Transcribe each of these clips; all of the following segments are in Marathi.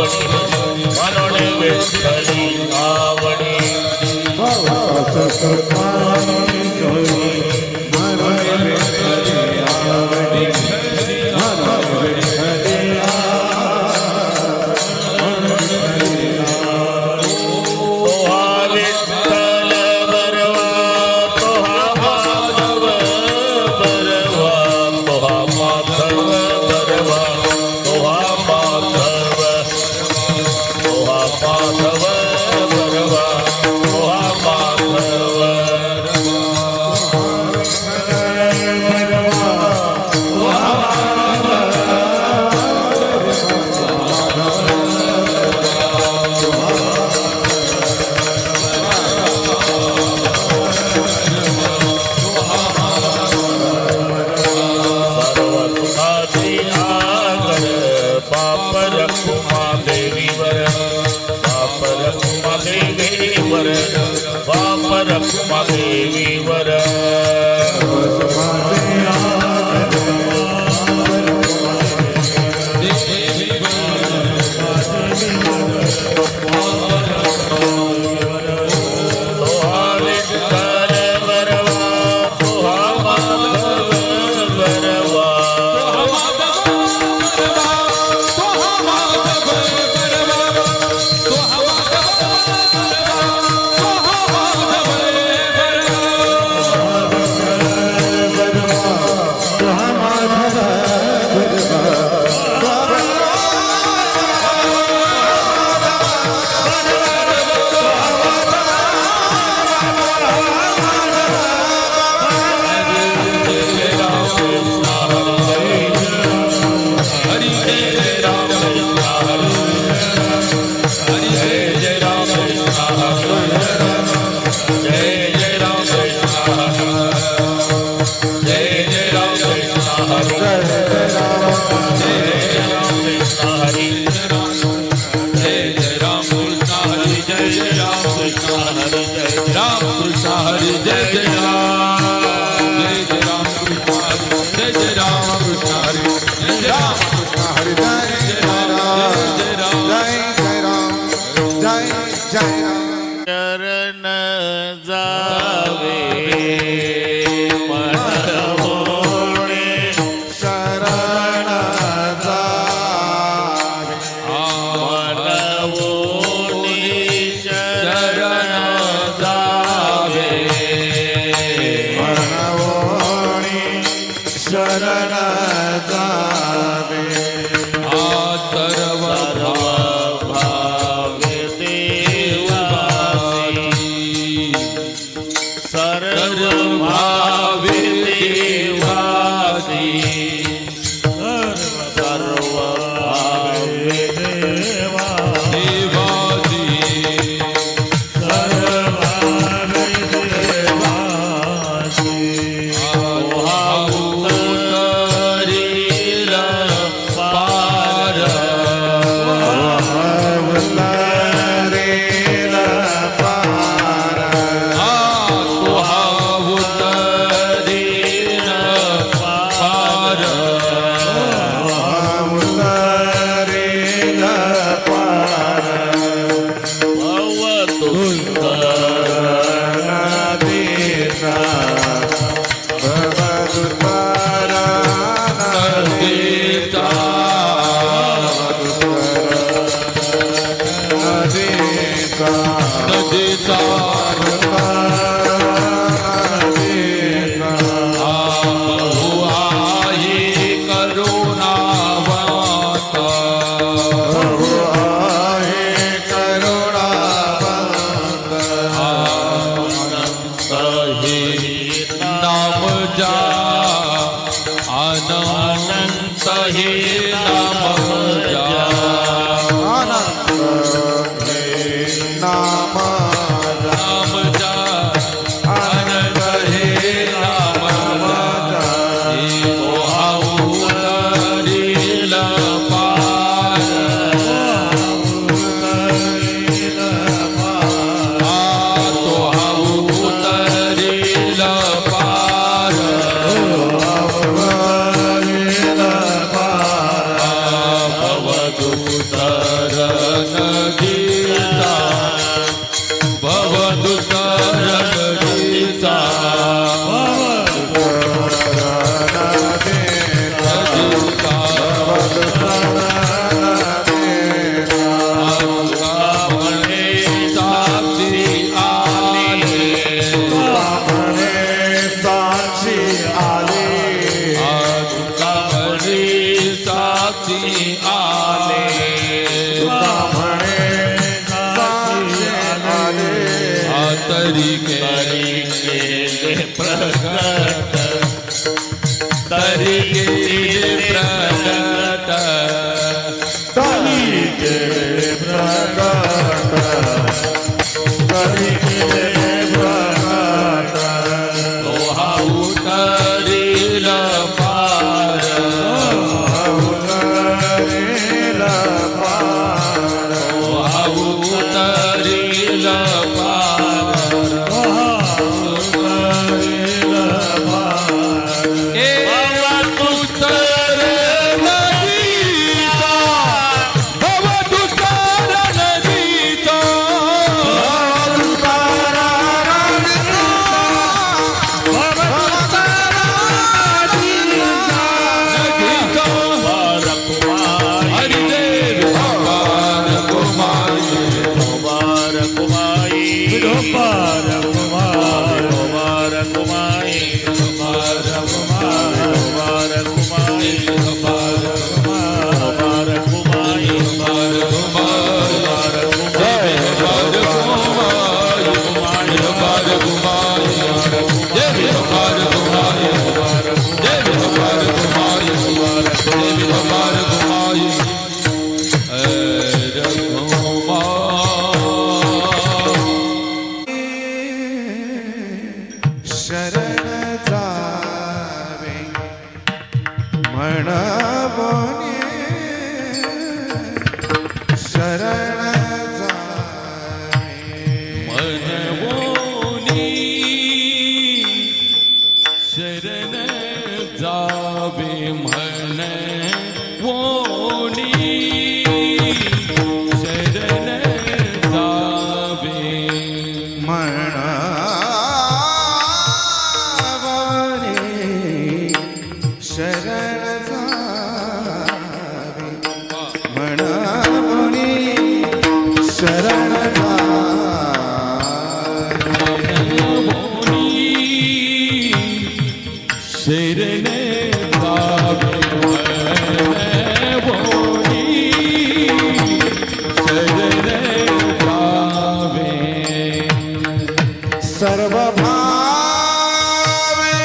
म्हणून विठ्ठली आवडी चरण जावे तरी केले प्रगट तरी केले प्रगट तरी केले प्रगट तो हा उतरील पार उतरील पार तो हा उतरील पार उतरील पार ए तुतर नदीचा भव तुतर नदीचा नदीचा हरिदेव भगवान कुमारी पार कुमारी शरण जावे म्हणवोनी शरण जावे मनवोनी शरण जावे म्हणवोनी शरण जावे म्हणवोनी शरण जावे म्हणवोनी शरण मनवोनी शरण जावे मनवोनी शरण जावे सर्व भावे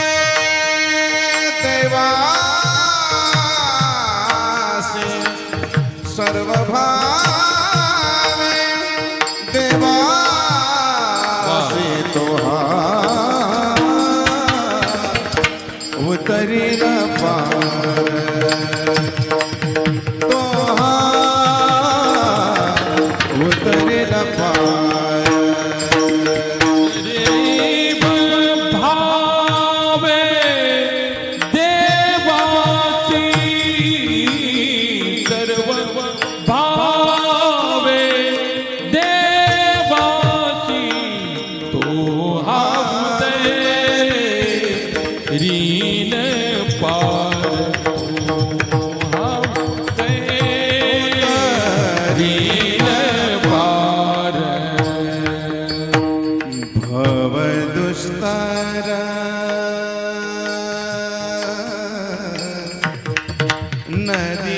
देवासे सर्व भावे देवासे तो हा उतरील पार तो हा उतरील पार देव भावे देवाची सर्व भावे देवाची तो हावते रीन पार तो हावते रीन पार भव दुस्तर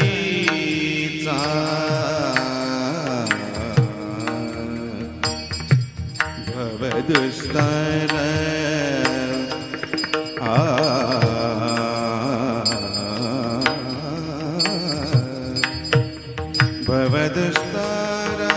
नदीचा भव दुस्तर भव दुस्तर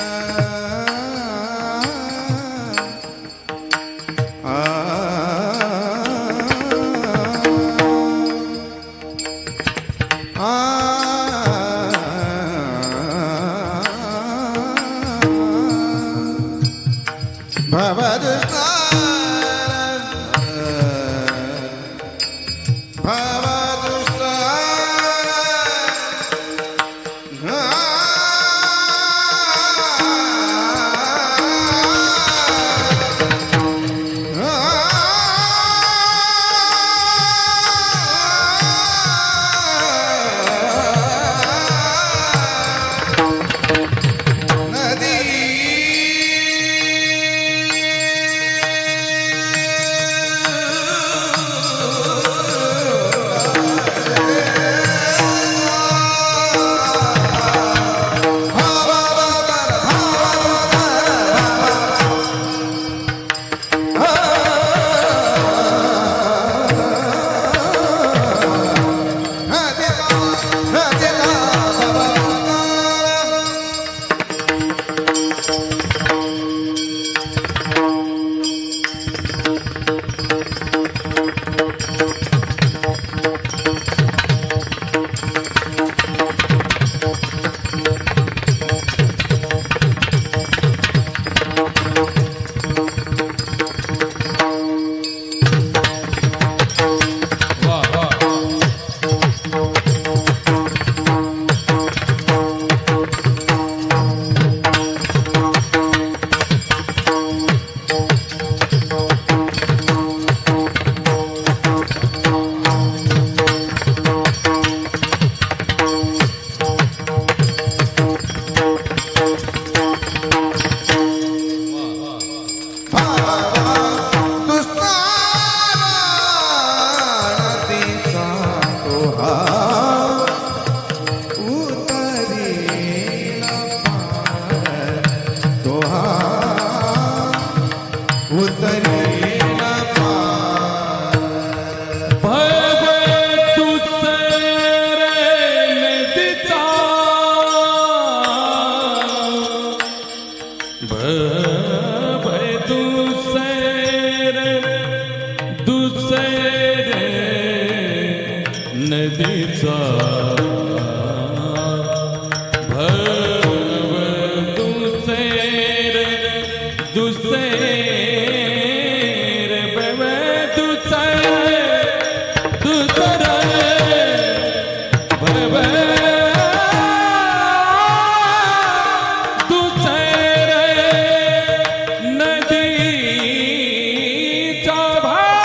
नदीचा भव दुसेर दुसेर भव दुसेर दुसर भव दुसेर नदीचा भाव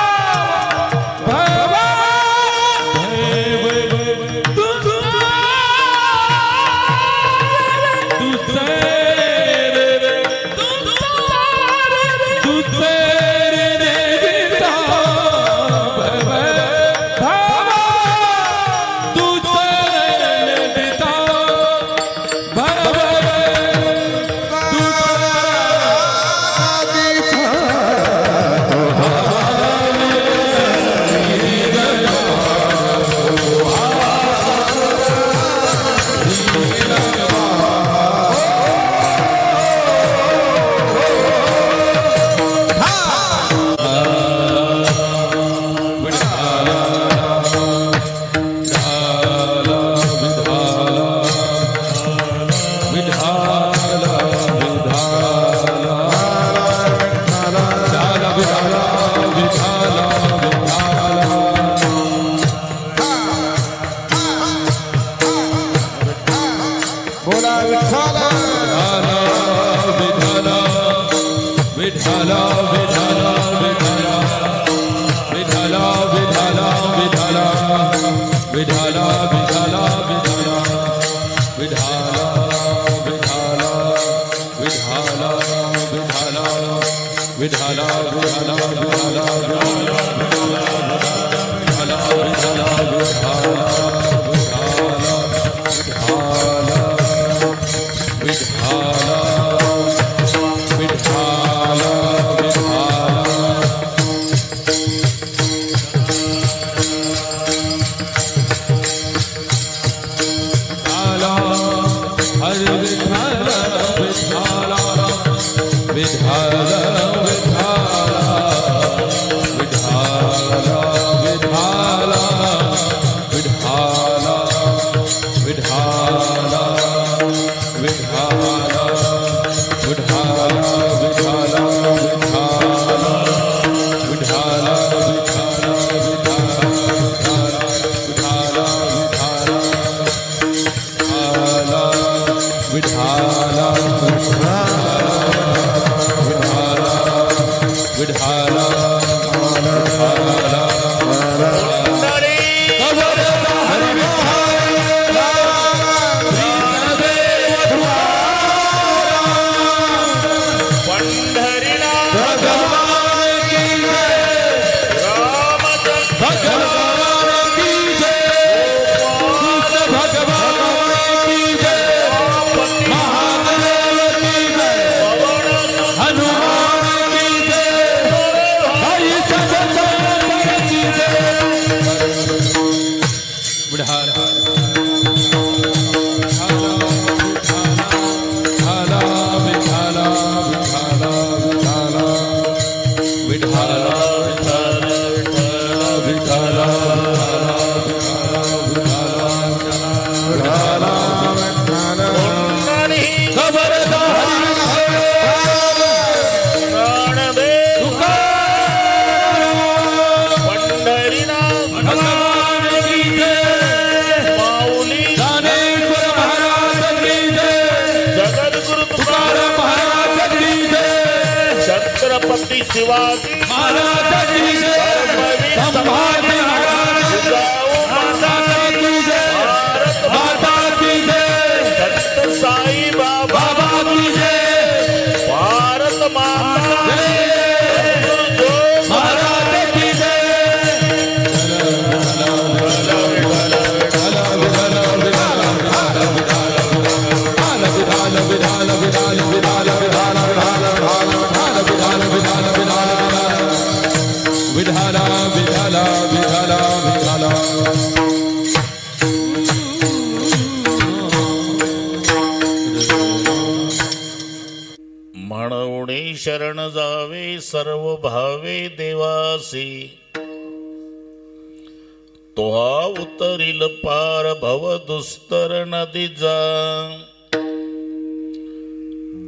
छत्रपती शिवाजी महाराज की जय, संभाजी महाराज जिजाऊ माता की जय, भारत माता की जय, संत साई बाबा बाबा की जय, भारत माता जो महाराज की जय। विधाला विधाला विधाला विधाला म्हणूने शरण जावे सर्व भावे देवासी तोहा उतरील पार भव दुस्तर नदी जा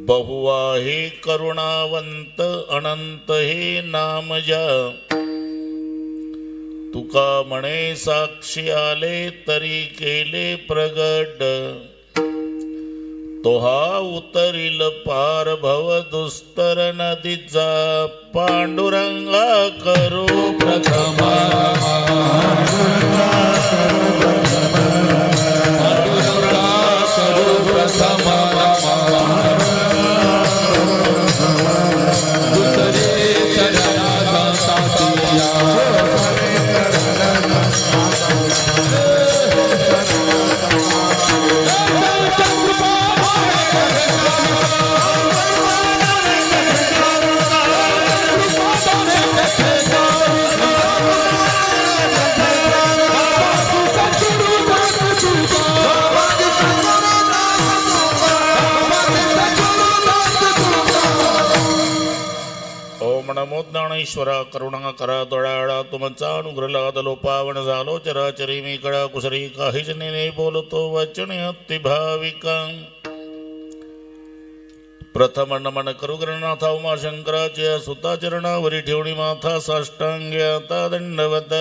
बहुवाहे करुणावंत अनंत हे नाम जा तुका म्हणे साक्षी आले तरी केले प्रगट तोहा उतरील पार भव दुस्तर नदीचा पांडुरंगा करू प्रथमा करू प्रथमा दुसरे चरणाचा तातिया नमो ज्ञानेश्वरा करुणा करा दळाळा तुमचा अनुग्रह लादलो पावन झालो चराचरी मी कळा कुसरी काहीच नेने बोलतो वचने अति भाविका प्रथम नमन करू गणनाथा उमाशंकराच्या सुता चरणावरी ठेवणी माथा साष्टांग्याता दंडवत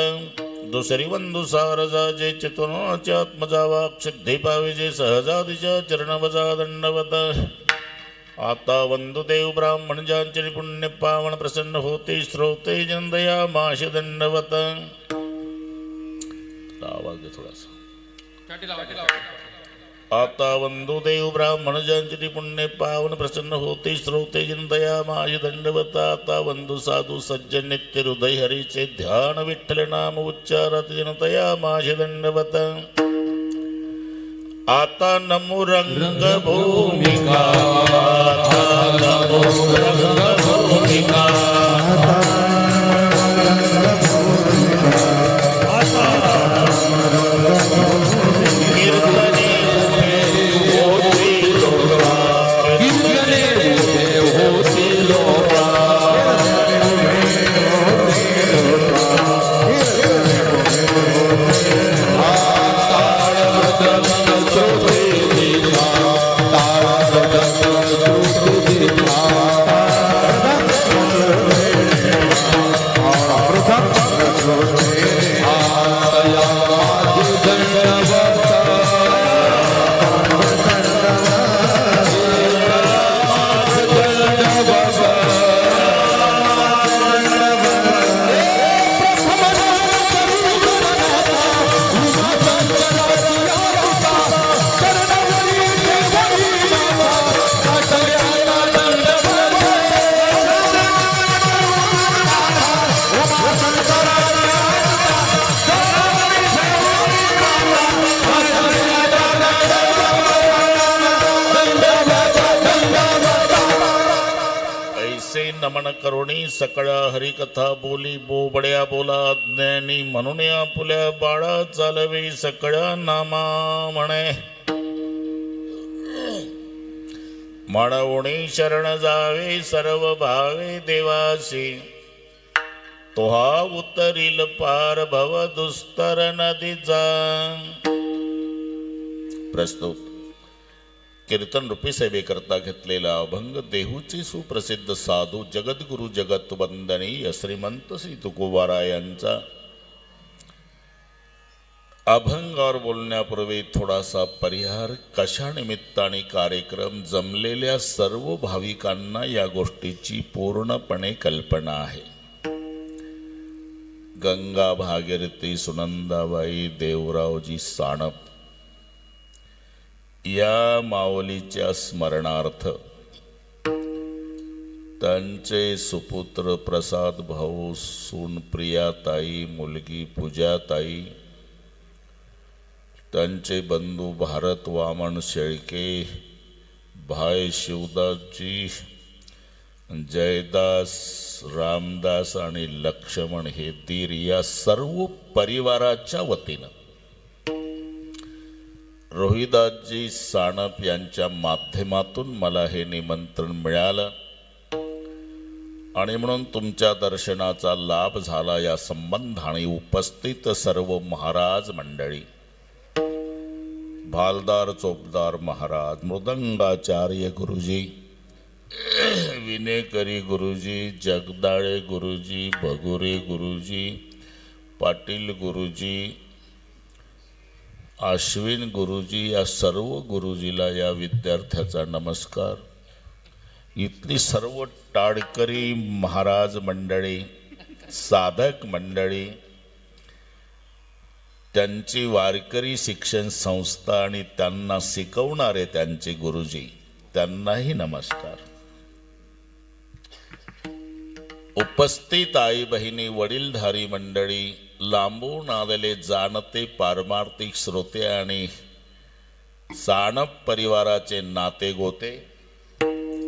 दुसरी वंदू सारजा जे चेतनाच्या आत्मजा वाक सिद्धी पावे जे सहजादिच्या चरणवजा दंडवत आता वंदुदेव ब्राह्मण ज्यांचे पुण्य पावन प्रसन्न होते श्रोते जनदया माश दंडवत आवाज दे थोडासा आता वंदुदेव ब्राह्मण ज्यांचे पुण्य पावन प्रसन्न होते श्रोते जनदया माश दंडवत आता वंदु साधू सज्जन नित्य हृदय हरीचे ध्यान विठ्ठल नाम उच्चारत जनतया माश दंडवत आता नमो रंग भूमिका आता नमो रंग भूमिका कीर्तने होती लोका कीर्तने होती लोका नमन करुणी सकळा हरिकथा बोली बोबड्या बोला ज्ञानी म्हणून आपुल्या बाळा चालवे सकळा नामा म्हणे म्हणून शरण जावे सर्व भावे देवासी तोहा उतरील पार भव दुस्तर नदीचा प्रस्तुत कीर्तन रूपी सेवेकरता घेतलेला अभंग देहूचे सुप्रसिद्ध साधू जगद्गुरु जगत वंदनीय श्रीमंत श्री तुकोबारा यांचा अभंगावर बोलण्यापूर्वी थोडासा परिहार. कशा निमित्ताने कार्यक्रम जमलेल्या सर्व भाविकांना या गोष्टीची पूर्णपणे कल्पना आहे. गंगा भागीरथी सुनंदाबाई देवरावजी साणप या माऊलीच्या स्मरणार्थ त्यांचे सुपुत्र प्रसाद भाऊ, सून प्रियाताई, मुलगी पूजाताई, त्यांचे बंधू भारत वामन शेळके, भाई शिवदासजी, जयदास, रामदास आणि लक्ष्मण हे दीर या सर्व परिवाराच्या वतीनं रोहिदासजी साणप यांच्या माध्यमातून मला हे निमंत्रण मिळालं आणि म्हणून तुमच्या दर्शनाचा लाभ झाला या संबंधाने उपस्थित सर्व महाराज मंडळी, भालदार चोपदार महाराज, मृदंगाचार्य गुरुजी, विनेकरी गुरुजी, जगदाळे गुरुजी, भगुरे गुरुजी, पाटील गुरुजी, अश्विन गुरुजी, या सर्व गुरुजीला या विद्यार्थ्याचा नमस्कार. इथली सर्व टाळकरी महाराज मंडळी, साधक मंडळी, त्यांची वारकरी शिक्षण संस्था आणि त्यांना शिकवणारे त्यांचे गुरुजी, त्यांनाही नमस्कार. उपस्थित आई बहिणी, वडीलधारी मंडळी, लांबून आलेले जाणते पारमार्थिक श्रोते आणि साणप परिवाराचे नाते गोते,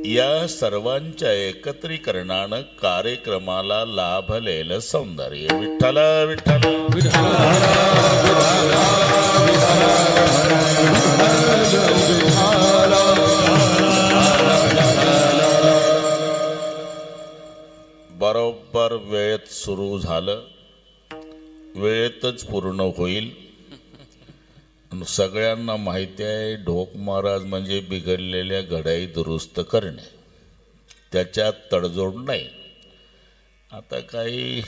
या सर्वांच्या एकत्रीकरणानं कार्यक्रमाला लाभलेलं सौंदर्य. विठ्ठल विठ्ठल बरोबर वेळेत सुरू झालं, वेळेतच पूर्ण होईल. सगळ्यांना माहिती आहे, ढोक महाराज म्हणजे बिघडलेल्या घड्याळी दुरुस्त करणे, त्याच्यात तडजोड नाही. आता काही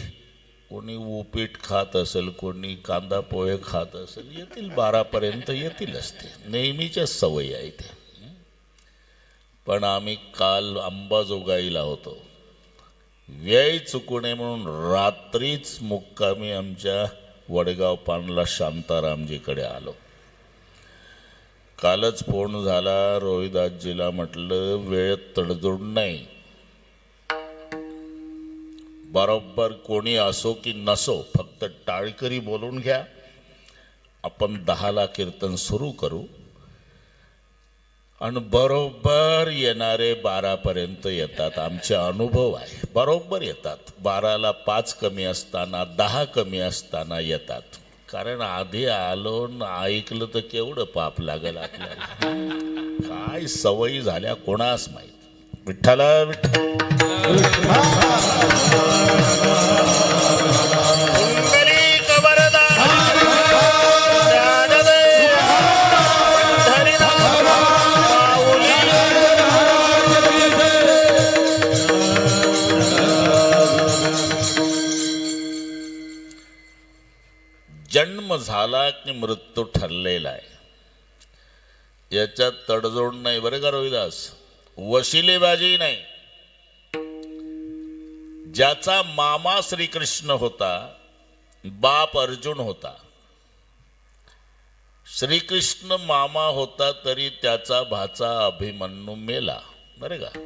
कोणी उपीट खात असेल, कोणी कांदा पोहे खात असेल, येतील 12पर्यंत येतीलच, ते नेहमीच्या सवयी आहे ते. पण आम्ही काल अंबाजोगाईला होतो, वेळ चुकू नये म्हणून रात्रीच मुक्कामी आमच्या वडगाव पानला शांतारामजीकडे आलो. कालच फोन झाला रोहिदासजीला, म्हटलं वेळेत तडजोड नाही, बरोबर कोणी असो की नसो, फक्त टाळकरी बोलून घ्या, आपण 10ला कीर्तन सुरू करू आणि बरोबर येणारे 12पर्यंत येतात. आमचे अनुभव आहे, बरोबर येतात. 12ला 5 कमी असताना, 10 कमी असताना येतात. कारण आधी आलो न ऐकलं तर केवढं पाप लागल आपल्याला. काय सवयी झाल्या कोणास माहीत. विठ्ठल जन्म झाला की मृत्यू ठरलेला आहे, याच्यात तडजोड नाही बरं का रोहिदास, वशिलेबाजी नाही. ज्याचा मामा श्रीकृष्ण होता, बाप अर्जुन होता, श्रीकृष्ण मामा होता तरी त्याचा भाचा अभिमन्यू मेला बरं का.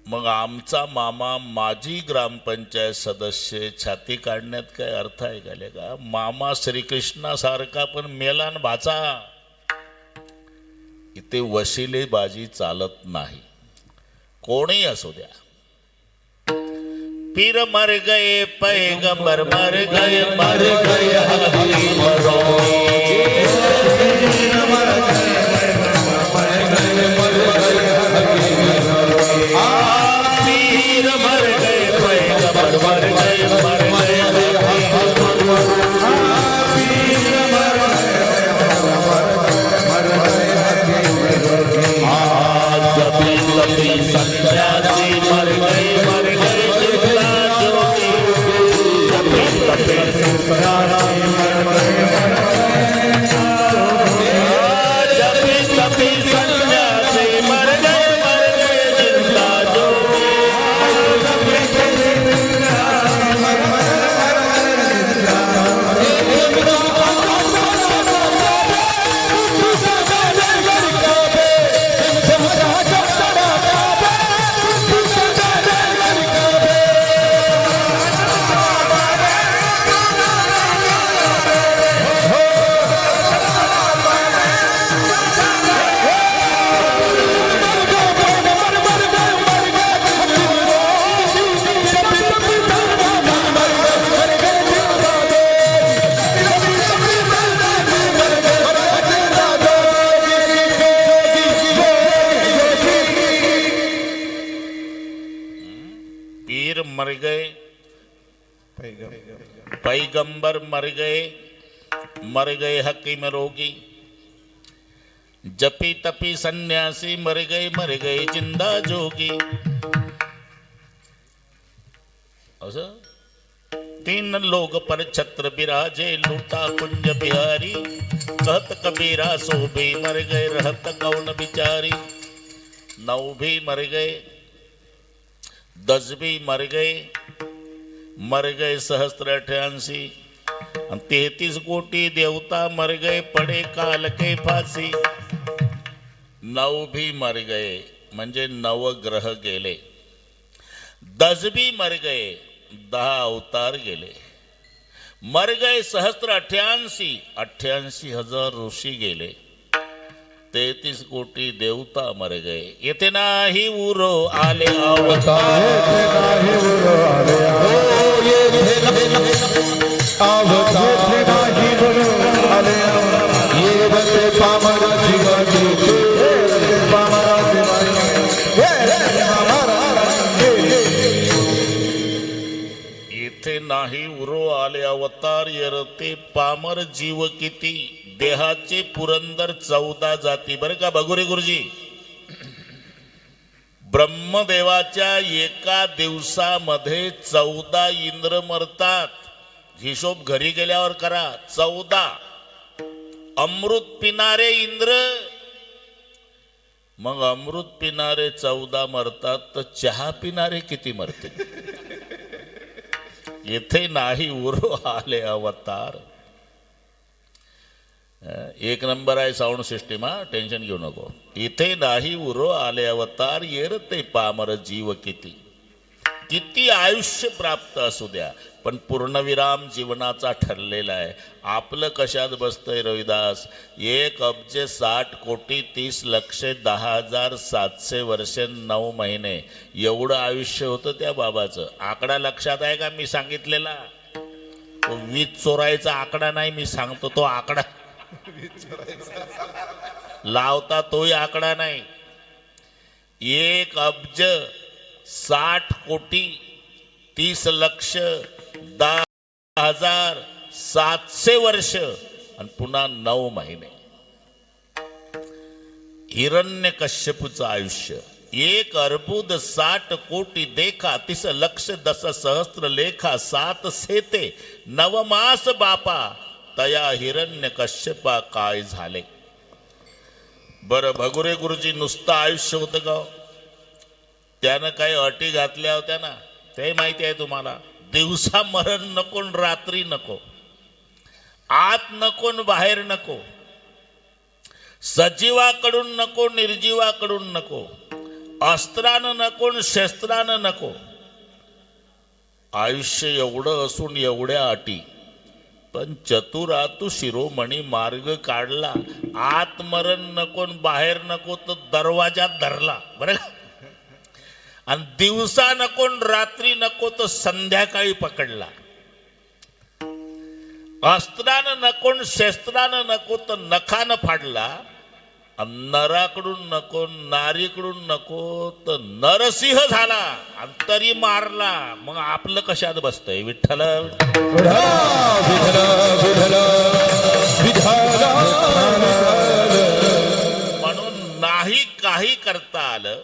मग आमचा मामा माजी ग्रामपंचायत सदस्य छाती काढण्यात काय अर्थ आहे का? मामा श्रीकृष्णासारखा पण मेला न भाचा. इथे वशिलेबाजी चालत नाही, कोणी असू द्या. पीर मर गए, पैगंबर मर गए, मर गए हरी मरो. मर गए पैगंबर मर गए हकीम रोगी, जपी तपी सन्यासी मर गए जिंदा जोगी. असं 3 लोग पर छत्र बिराजे, लूटा कुंज बिहारी. कहत कबीरा सो भी मर गए, रहत कौन बिचारी. 9 भी मर गए, 10 भी मर गए सहस्त्र 88. 33 कोटी देवता मर गए, पडे काल के फासी. 9 भी मर गए म्हणजे 9 ग्रह गेले. 10 भी मर गए, 10 अवतार गेले. मर गए सहस्त्र 88,000 ऋषी गेले. 33 कोटी देवता मर गए. येथे नाही उरो आले अवतार. येथे नाही उरो आले अवतार, येरते पामर जीव किती. देहाचे पुरंदर 14 जाती. बरं का भगुरे गुरुजी, ब्रह्मदेवाच्या एका दिवसामध्ये 14 इंद्र मरतात. हिशोब घरी गेल्यावर करा. 14 अमृत पिणारे इंद्र. मग अमृत पिणारे 14 मरतात, तर चहा पिणारे किती मरतील? येथे नाही उरो आले अवतार. 1 नंबर आहे साऊंड सिस्टीम. टेन्शन घेऊ नको. इथे नाही उरो आले अवतार, येरते पामर जीव किती. किती आयुष्य प्राप्त असू द्या, पण पूर्णविराम जीवनाचा ठरलेला आहे. आपलं कशात बसतंय रविदास? 1,60,30,10,700 वर्षे 9 महिने एवढं आयुष्य होतं त्या बाबाचं. आकडा लक्षात आहे का मी सांगितलेला? तो वीज चोरायचा आकडा नाही, मी सांगतो तो आकडा. लावता तोही आकडा नाही. 1,60,30,10,700 वर्ष आणि पुन्हा 9 महिने. हिरण्यकश्यपूचं आयुष्य 1,60,60,00,000 देखा, 30,10,000 लेखा. 7 सेते 9 मास बापा, तया हिरण्यकश्यपा काय झाले. बरं भगुरे गुरुजी, नुसतं आयुष्य होतं का? त्यानं काही अटी घातल्या होत्या ना, ते माहिती आहे तुम्हाला. दिवसा मरण नको, रात्री नको, आत नको, बाहेर नको, सजीवाकडून नको, निर्जीवाकडून नको, अस्त्रानं नको, शस्त्रानं नको. आयुष्य एवढं असून एवढ्या अटी. पण चतुरातू शिरोमणी मार्ग काढला. आत मरण नको, बाहेर नको, तर दरवाजात धरला. बरं, आणि दिवसा नको, रात्री नको, तर संध्याकाळी पकडला. अस्त्रानं नको, शस्त्रानं नको, तर नखानं फाडला. नराकडून नको, नारीकडून नको, तर नरसिंह झाला आणि तरी मारला. मग आपलं कशात बसतंय? विठ्ठल म्हणून नाही काही करता आलं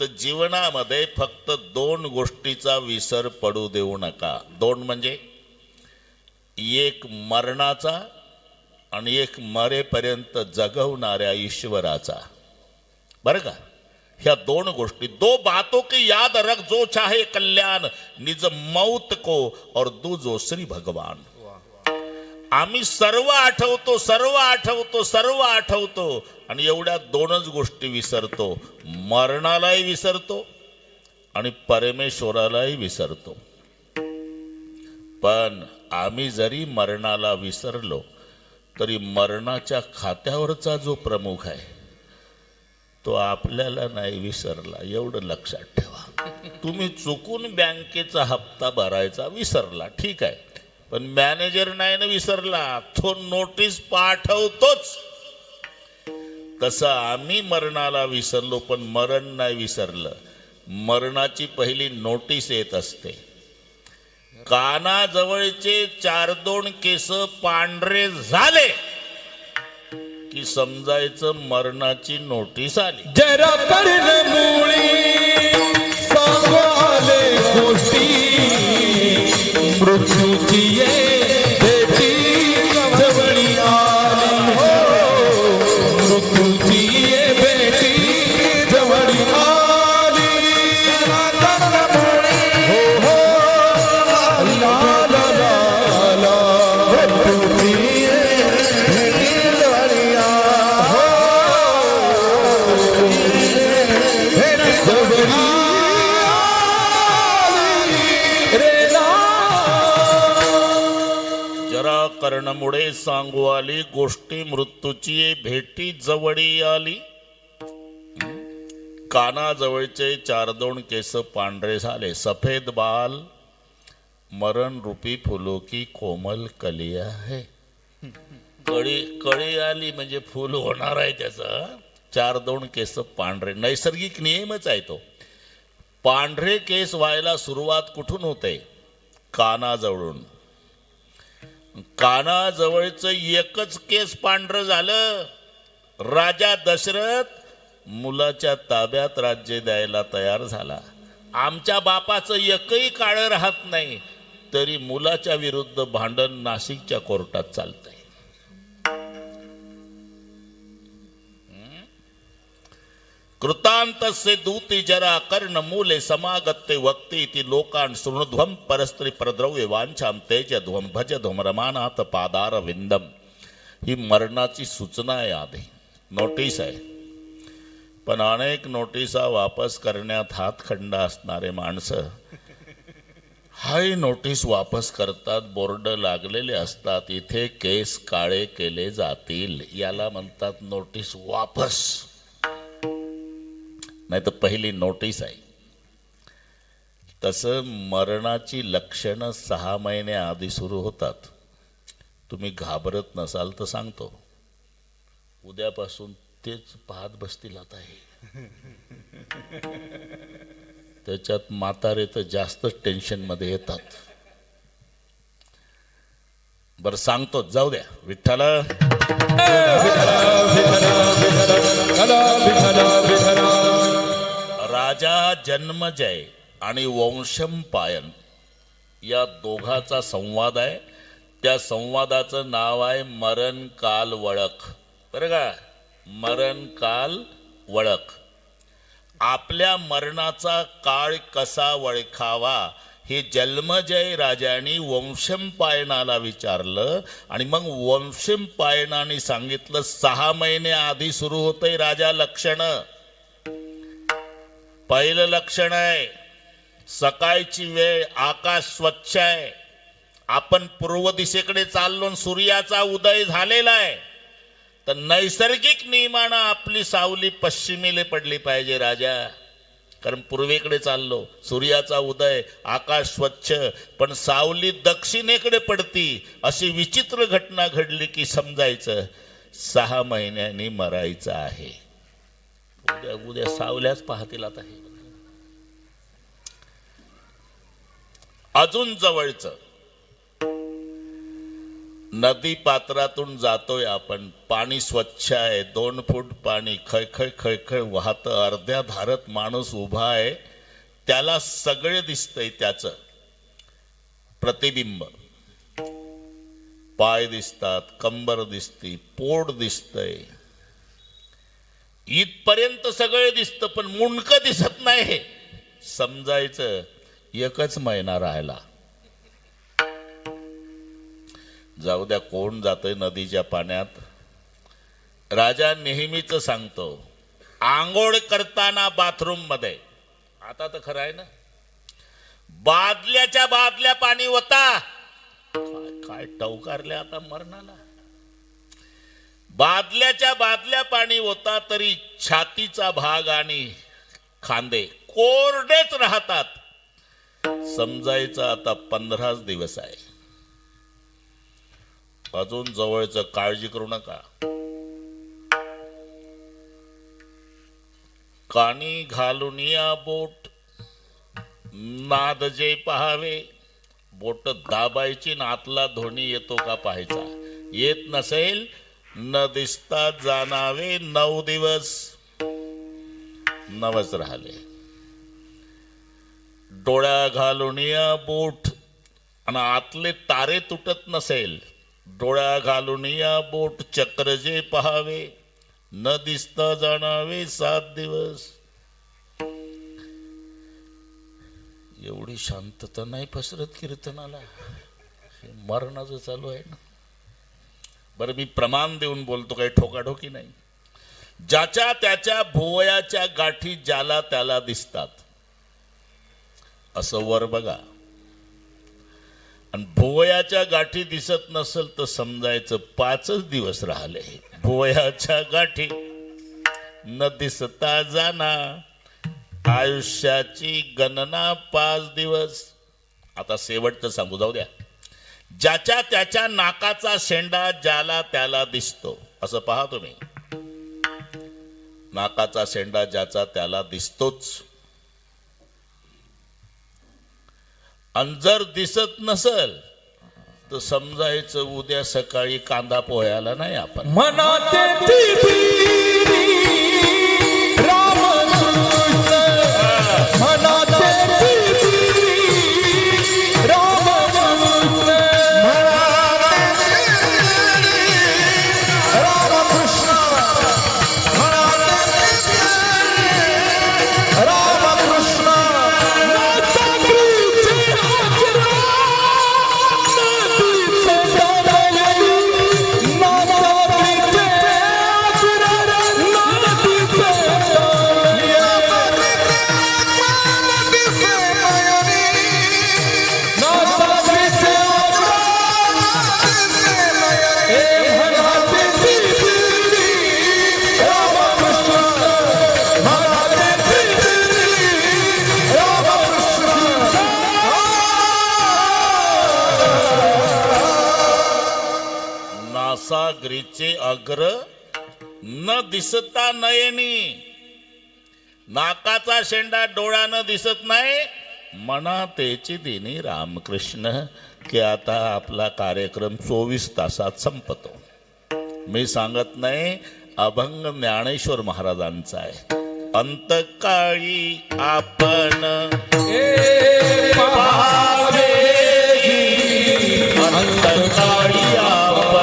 तर जीवनामध्ये फक्त 2 गोष्टीचा विसर पडू देऊ नका. 2 म्हणजे एक मरणाचा आणि एक मरेपर्यंत जगवणाऱ्या ईश्वराचा. बरं का? ह्या 2 गोष्टी. 2 बातों की याद रख, जो चाहे कल्याण, निज मौत को और दूजो श्री भगवान. आम्ही सर्व आठवतो आणि एवढ्या 2च गोष्टी विसरतो. मरणालाही विसरतो आणि परमेश्वरालाही विसरतो. पण आम्ही जरी मरणाला विसरलो तरी मरणाच्या खात्यावरचा जो प्रमुख आहे तो आपल्याला नाही विसरला. एवढं लक्षात ठेवा. तुम्ही चुकून बँकेचा हप्ता भरायचा विसरला, ठीक आहे, पण मॅनेजर नाही ना विसरला, तो नोटीस पाठवतोच. तसं आम्ही मरणाला विसरलो पण मरण नाही विसरलं. मरणाची पहिली नोटीस येत असते. कानाजवळचे 4-2 केस पांढरे झाले की समजायचं मरणाची नोटीस आली. जरा कर्णमुळी सांगू आले गोष्टी मृत्यूची ये भेटी जवळी आली हो मृत्यूची ये भेटी जवळी आली हो हो ला ला ला ला मृत्यूची ये भेटी जवळी आली जरा कर्णमुळे सांगू आली गोष्टी मृत्यूची भेटी जवळी आली. कानाजवळचे 4-2 केस पांढरे झाले. सफेद बाल मरण रूपी फुलो की कोमल कलिया है. कळी आली म्हणजे फुल होणार आहे त्याचं. 4-2 केस पांढरे नैसर्गिक नियमच आहे तो. पांढरे केस व्हायला सुरुवात कुठून होते? कानाजवळून. कानाजवळचं एकच केस पांढरं झालं. राजा दशरथ मुलाच्या ताब्यात राज्य द्यायला तयार झाला. आमच्या बापाचं एकही काळं राहत नाही तरी मुलाच्या विरुद्ध भांडण नाशिकच्या कोर्टात चालतंय. कृतांतस्य दूती जरा कर्ण मूले समागत्ते वक्ती ती लोकान शृणुध्वम परस्त्री परद्रव्य वांछाम तेजध्वम भजध्वम रमानाथ पादार विंदम. ही मरणाची सूचना आहे. आधी नोटीस आहे. पण अनेक नोटिसा वापस करण्यात हातखंड असणारे माणसं हाही नोटीस वापस करतात. बोर्ड लागलेले असतात इथे केस काळे केले जातील. याला म्हणतात नोटीस वापस. नाही तर पहिली नोटीस आहे. तसं मरणाची लक्षणं 6 महिने आधी सुरू होतात. तुम्ही घाबरत नसाल तर सांगतो उद्यापासून तेच पाहत बसतील. आता हे त्याच्यात म्हातारे तर जास्तच टेन्शनमध्ये येतात. बरं सांगतो जाऊ द्या. विठ्ठला राजा जन्मजय आणि वंशमपायन या दोघाचा संवाद आहे. त्या संवादाचं नाव आहे मरण काल वळख. बरं का? मरण काल वळख. आपल्या मरणाचा काळ कसा वळखावा हे जन्मजय राजाने वंशमपायनाला विचारलं आणि मग वंशमपायनाने सांगितलं 6 महिने आधी सुरू होतंय राजा लक्षण. पहिलं लक्षण आहे सकाळची वेळ, आकाश स्वच्छ आहे. आपण पूर्व दिशेकडे चाललो, सूर्याचा उदय झालेला आहे. तर नैसर्गिक नियमानं आपली सावली पश्चिमेला पडली पाहिजे राजा. कारण पूर्वेकडे चाललो, सूर्याचा उदय, आकाश स्वच्छ, पण सावली दक्षिणेकडे पडती. अशी विचित्र घटना घडली की समजायचं 6 महिन्यांनी मरायचं आहे. उद्या सावल्याच पाहतील. आता हे अजून जवळचं नदी पात्रातून जातोय आपण. पाणी स्वच्छ आहे. 2 फूट पाणी खळखळ खळखळ वाहत. अर्ध्या धारत माणूस उभा आहे. त्याला सगळे दिसतंय. त्याचं प्रतिबिंब. पाय दिसतात, कंबर दिसती, पोट दिसतंय. इथपर्यंत सगळे दिसतं पण मुंडकं दिसत नाही. समजायचं 1च महिना राहिला. जाऊ द्या कोण जातंय नदीच्या पाण्यात. राजा नेहमीच सांगतो आंघोळ करताना बाथरूम मध्ये. आता तर खरं आहे ना. बादल्याच्या बादल्या पाणी होता. काय टवकारल्या आता मरणाला. बादल्याच्या बादल्या पाणी होता तरी छातीचा भाग आणि खांदे कोरडेच राहतात. समजायचं आता 15 दिवस आहे. अजून जवळचं काळजी करू नका. कानी घालून या बोट नाद जे पहावे. बोट दाबायची ना आतला धोनी येतो का पाहायचा. येत नसेल न दिसता जाणावे 9 दिवस. 9च राहिले. डोळ्या घालून या बोट आणि आतले तारे तुटत नसेल, डोळ्या घालून या बोट चक्र जे पहावे, न दिसता जाणावे 7 दिवस. एवढी शांतता नाही पसरत कीर्तनाला. हे मरणाचं चालू आहे ना. बरं मी प्रमाण देऊन बोलतो, काही ठोकाठोकी नाही. ज्याच्या त्याच्या भुवयाच्या गाठी ज्याला त्याला दिसतात असं वर बघा. आणि भुवयाच्या गाठी दिसत नसेल तर समजायचं 5च दिवस राहिले. भुवयाच्या गाठी न दिसता जाना, आयुष्याची गणना 5 दिवस. आता शेवटचं सांगू, जाऊ द्या. ज्याच्या त्याच्या नाकाचा शेंडा ज्याला त्याला दिसतो असं पहा तुम्ही. नाकाचा शेंडा ज्याचा त्याला दिसतोच. आणि जर दिसत नसल तर समजायचं उद्या सकाळी कांदा पोह्याला नाही आपण. मनाते रामकृष्ण, मनाते रामकृष्ण, रामकृष्ण, रामकृष्ण. नासागरीचे अग्र न दिसता नयनी. नाकाचा शेंडा डोळ्यानं दिसत नाही. म्हणा त्याची दिनी रामकृष्ण की आता आपला कार्यक्रम 24 तासात संपतो. मी सांगत नाही, अभंग ज्ञानेश्वर महाराजांचा आहे. अंतकाळी आपण अंतकाळी आपण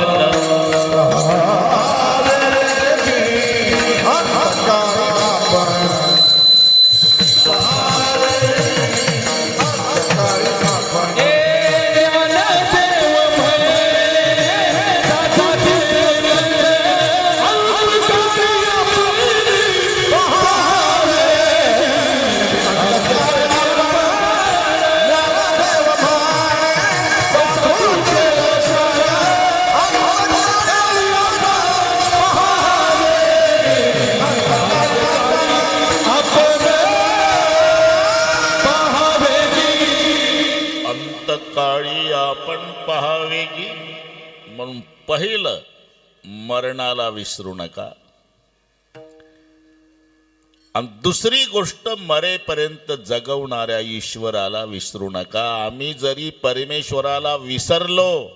काळी आपण पहावे की. म्हणून पहिलं मरणाला विसरू नका. आणि दुसरी गोष्ट मरेपर्यंत जगवणाऱ्या ईश्वराला विसरू नका. आम्ही जरी परमेश्वराला विसरलो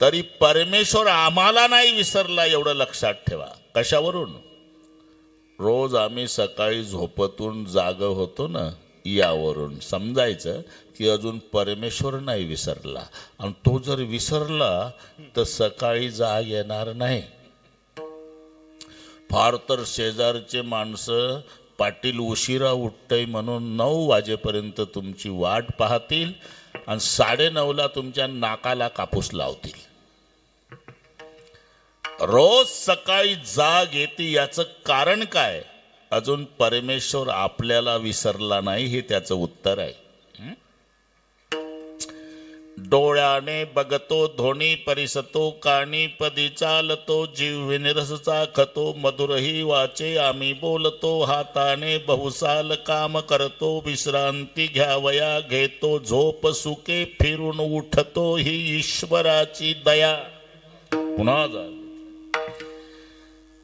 तरी परमेश्वर आम्हाला नाही विसरला एवढं लक्षात ठेवा. कशावरून? रोज आम्ही सकाळी झोपेतून जाग होतो ना, यावरून समजायचं की अजून परमेश्वर नाही विसरला. आणि तो जर विसरला तर सकाळी जाग येणार नाही. फार तर शेजारचे माणसं पाटील उशिरा उठतंय म्हणून 9 वाजेपर्यंत तुमची वाट पाहतील आणि 9:30ला तुमच्या नाकाला कापूस लावतील. रोज सकाळी जाग येते याचं कारण काय? अजून परमेश्वर आपल्याला विसरला नाही, हे त्याचं उत्तर आहे. डोळ्याने बघतो धोणी परिसतो, कानी पदी चालतो, जीव विनिरसचा खतो, मधुरही वाचे आम्ही बोलतो, हाताने बहुसाल काम करतो, विश्रांती घ्यावया घेतो, झोप सुके फिरून उठतो, ही ईश्वराची दया. पुन्हा जा.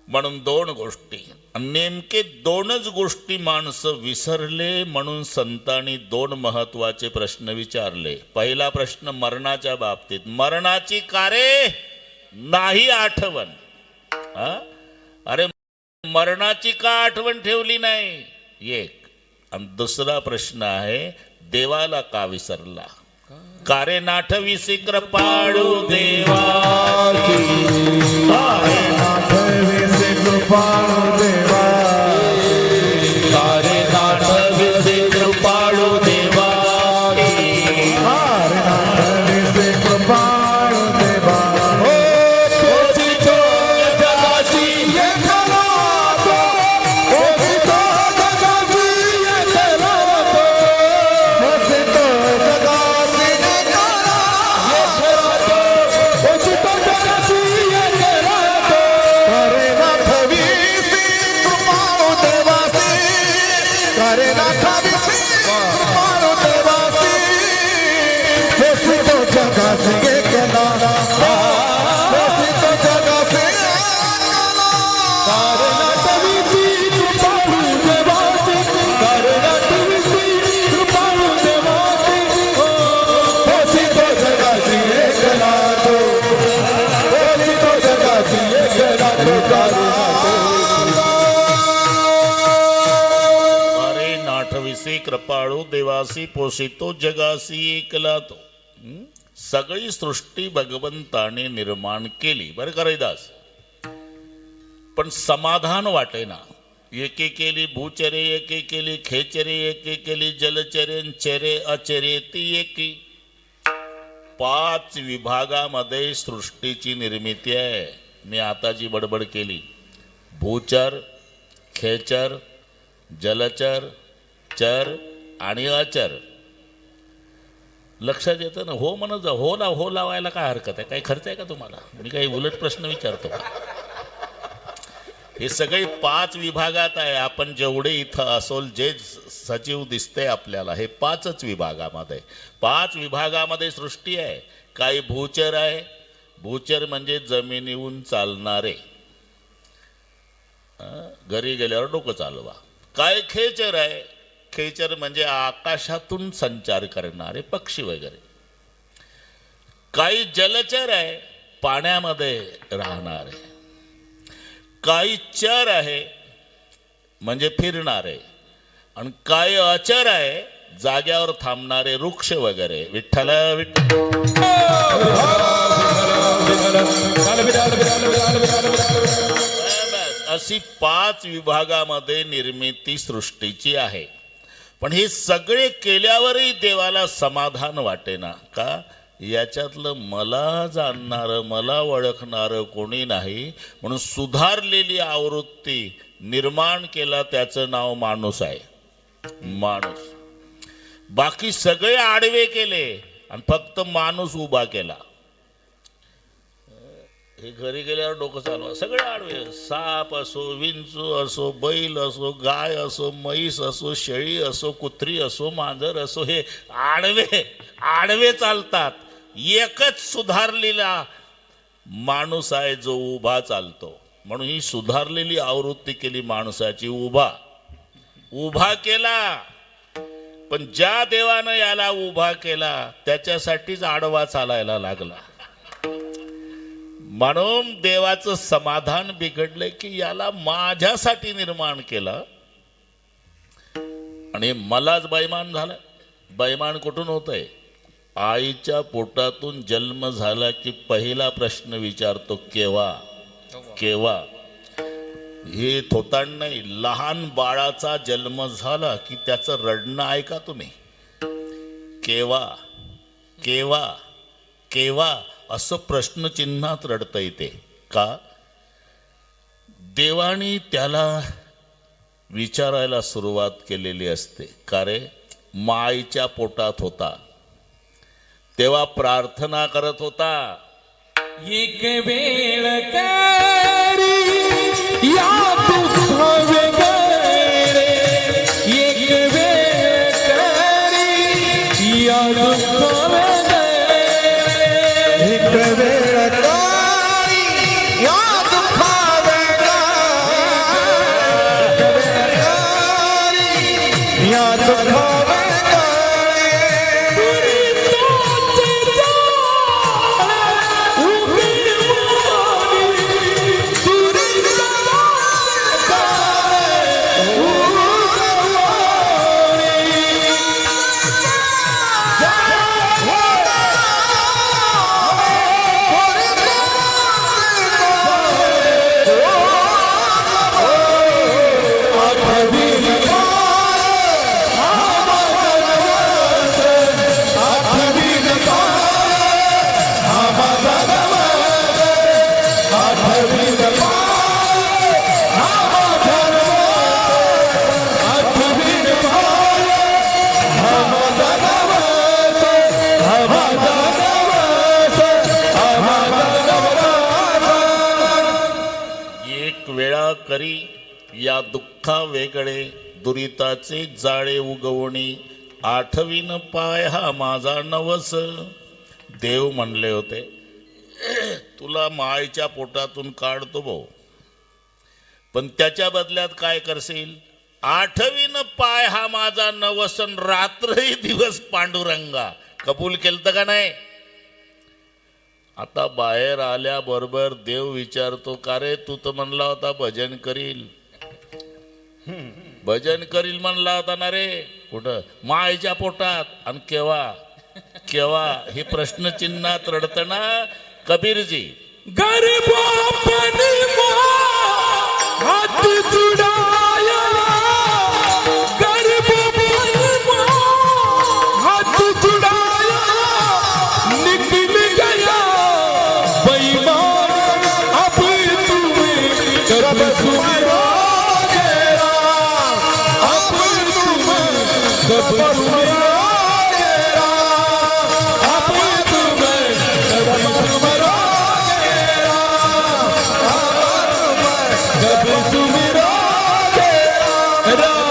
म्हणून दोन गोष्टी, नेमके दोनच गोष्टी माणसं विसरले म्हणून संतांनी दोन महत्वाचे प्रश्न विचारले. पहिला प्रश्न मरणाच्या बाबतीत, मरणाची कारे नाही आठवण. अरे मरणाची का आठवण ठेवली नाही, एक. आणि दुसरा प्रश्न आहे, देवाला का विसरला. कारे नाठविसी कृपाळू देवा, कारे नाठविसी कृपाळू देवा, कारे नाठविसी कृपाळू देवा, कारे नाठविसी कृपाळू देवा. कृपाळू देवासी पोषितो जगासी एकला तो. सगळी सृष्टी भगवंताने निर्माण केली बरं का रैदास, पण समाधान वाटेना. एके केली भूचरे, एके केली खेचरे, एके केली जलचरे, चरे अचरे ती एकी. 5 विभागामध्ये सृष्टीची निर्मिती आहे. मी आता जी बडबड केली, भूचर, खेचर, जलचर, चर आणि अचर, लक्षात येतं ना. हो म्हणत जा, हो लावायला काय हरकत आहे, काही खर्च आहे का तुम्हाला. मी काही उलट प्रश्न विचारतो. हे सगळे 5 विभागात आहे. आपण जेवढे इथं असोल, जे सजीव दिसते आपल्याला, हे 5च विभागामध्ये. 5 विभागामध्ये सृष्टी आहे. काही भूचर आहे, भूचर म्हणजे जमिनीहून चालणारे, घरी गेल्यावर डोकं चालवा. काय खेचर आहे, खेचर म्हणजे आकाशातून संचार करणारे पक्षी वगैरे. काही जलचर आहे, पाण्यामध्ये राहणारे. काही चर आहे म्हणजे फिरणारे, आणि काही अचर आहे जाग्यावर थांबणारे वृक्ष वगैरे. विठ्ठल अशी 5 विभागामध्ये निर्मिती सृष्टीची आहे. पण हे सगळे केल्यावरही देवाला समाधान वाटेना. का? याच्यातलं मला जाणणारं, मला ओळखणारं कोणी नाही, म्हणून सुधारलेली आवृत्ती निर्माण केला. त्याचं नाव माणूस आहे. माणूस. बाकी सगळे आडवे केले आणि फक्त माणूस उभा केला. हे घरी गेल्यावर डोकं चालवा, सगळे आडवे. साप असो, विंचू असो, बैल असो, गाय असो, म्हैस असो, शेळी असो, कुत्री असो, मांजर असो, हे आडवे चालतात. एकच सुधारलेला माणूस आहे जो उभा चालतो. म्हणून ही सुधारलेली आवृत्ती केली माणसाची. उभा केला. पण ज्या देवानं याला उभा केला त्याच्यासाठीच आडवा चालायला लागला. म्हणून देवाचं समाधान बिघडलंय की याला माझ्यासाठी निर्माण केलं आणि मलाच बैमान झालं. बैमान कुठून होतंय? आईच्या पोटातून जन्म झाला की पहिला प्रश्न विचारतो, केव्हा केव्हा. हे थोतांड नाही. लहान बाळाचा जन्म झाला की त्याचं रडणं ऐका तुम्ही. केव्हा केव्हा केव्हा असं प्रश्नचिन्हात रडता येते. का? देवाने त्याला विचारायला सुरुवात केलेली असते. का रे? माईच्या पोटात होता तेव्हा प्रार्थना करत होता, एक वेळ करी या दुःखावे गरे, एक वेळ करी या दुःखावे गरे, एक वेळ करी या दुःखावे गरे, आठवीन पाय हा माझा आठवीन पाय हा माझा नवस हा माझा नवस हा माझा नवस. एक वेळा करी या दुःखा वेगळे दुरिताचे जाळे उगवणी आठवीन पाय हा माझा नवस. देव म्हणले होते तुला मायच्या पोटातून काढतो भाऊ, पण त्याच्या बदल्यात काय करशील? आठवीन पाय हा माझा नवसन रात्रही दिवस पांडुरंगा. कबूल केलतं का नाही? आता बाहेर आल्याबरोबर देव विचारतो का रे तू तर म्हणला होता भजन करील, भजन करील म्हणला होता ना रे. कुठं? मायच्या पोटात. आणि केव्हा केव्हा हे प्रश्नचिन्हात रडतं ना कबीरजी. गर्भापनी हात जुडाया गर्भापनी हात जुडाया निकल गया बेईमान अब तुम्हें कब सुमिरोगे राम अब तुम्हें कब सुमिरोगे राम अब तुम्हें कब सुमिरोगे कब सुमिरोगे राम.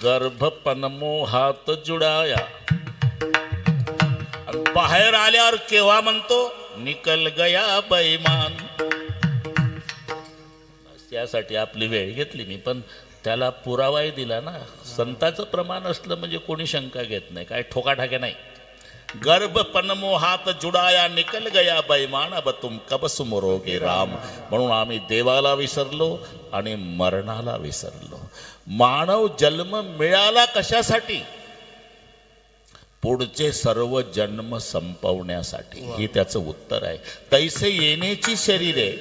गर्भपनमो हात जुडाया. आणि बाहेर आल्यावर केव्हा म्हणतो निकल गया बैमान. त्यासाठी आपली वेळ घेतली मी, पण त्याला पुरावाही दिला ना. संताचं प्रमाण असलं म्हणजे कोणी शंका घेत नाही, काय ठोकाठाके नाही. गर्भपनमो हात जुडाया निकल गया बैमान अब तुम कब सुमरोगे राम. म्हणून आम्ही देवाला विसरलो आणि मरणाला विसरलो. मानव जन्म मिळाला कशासाठी? पुढचे सर्व जन्म संपवण्यासाठी. हे त्याचं उत्तर आहे. तैसे येण्याची शरीरे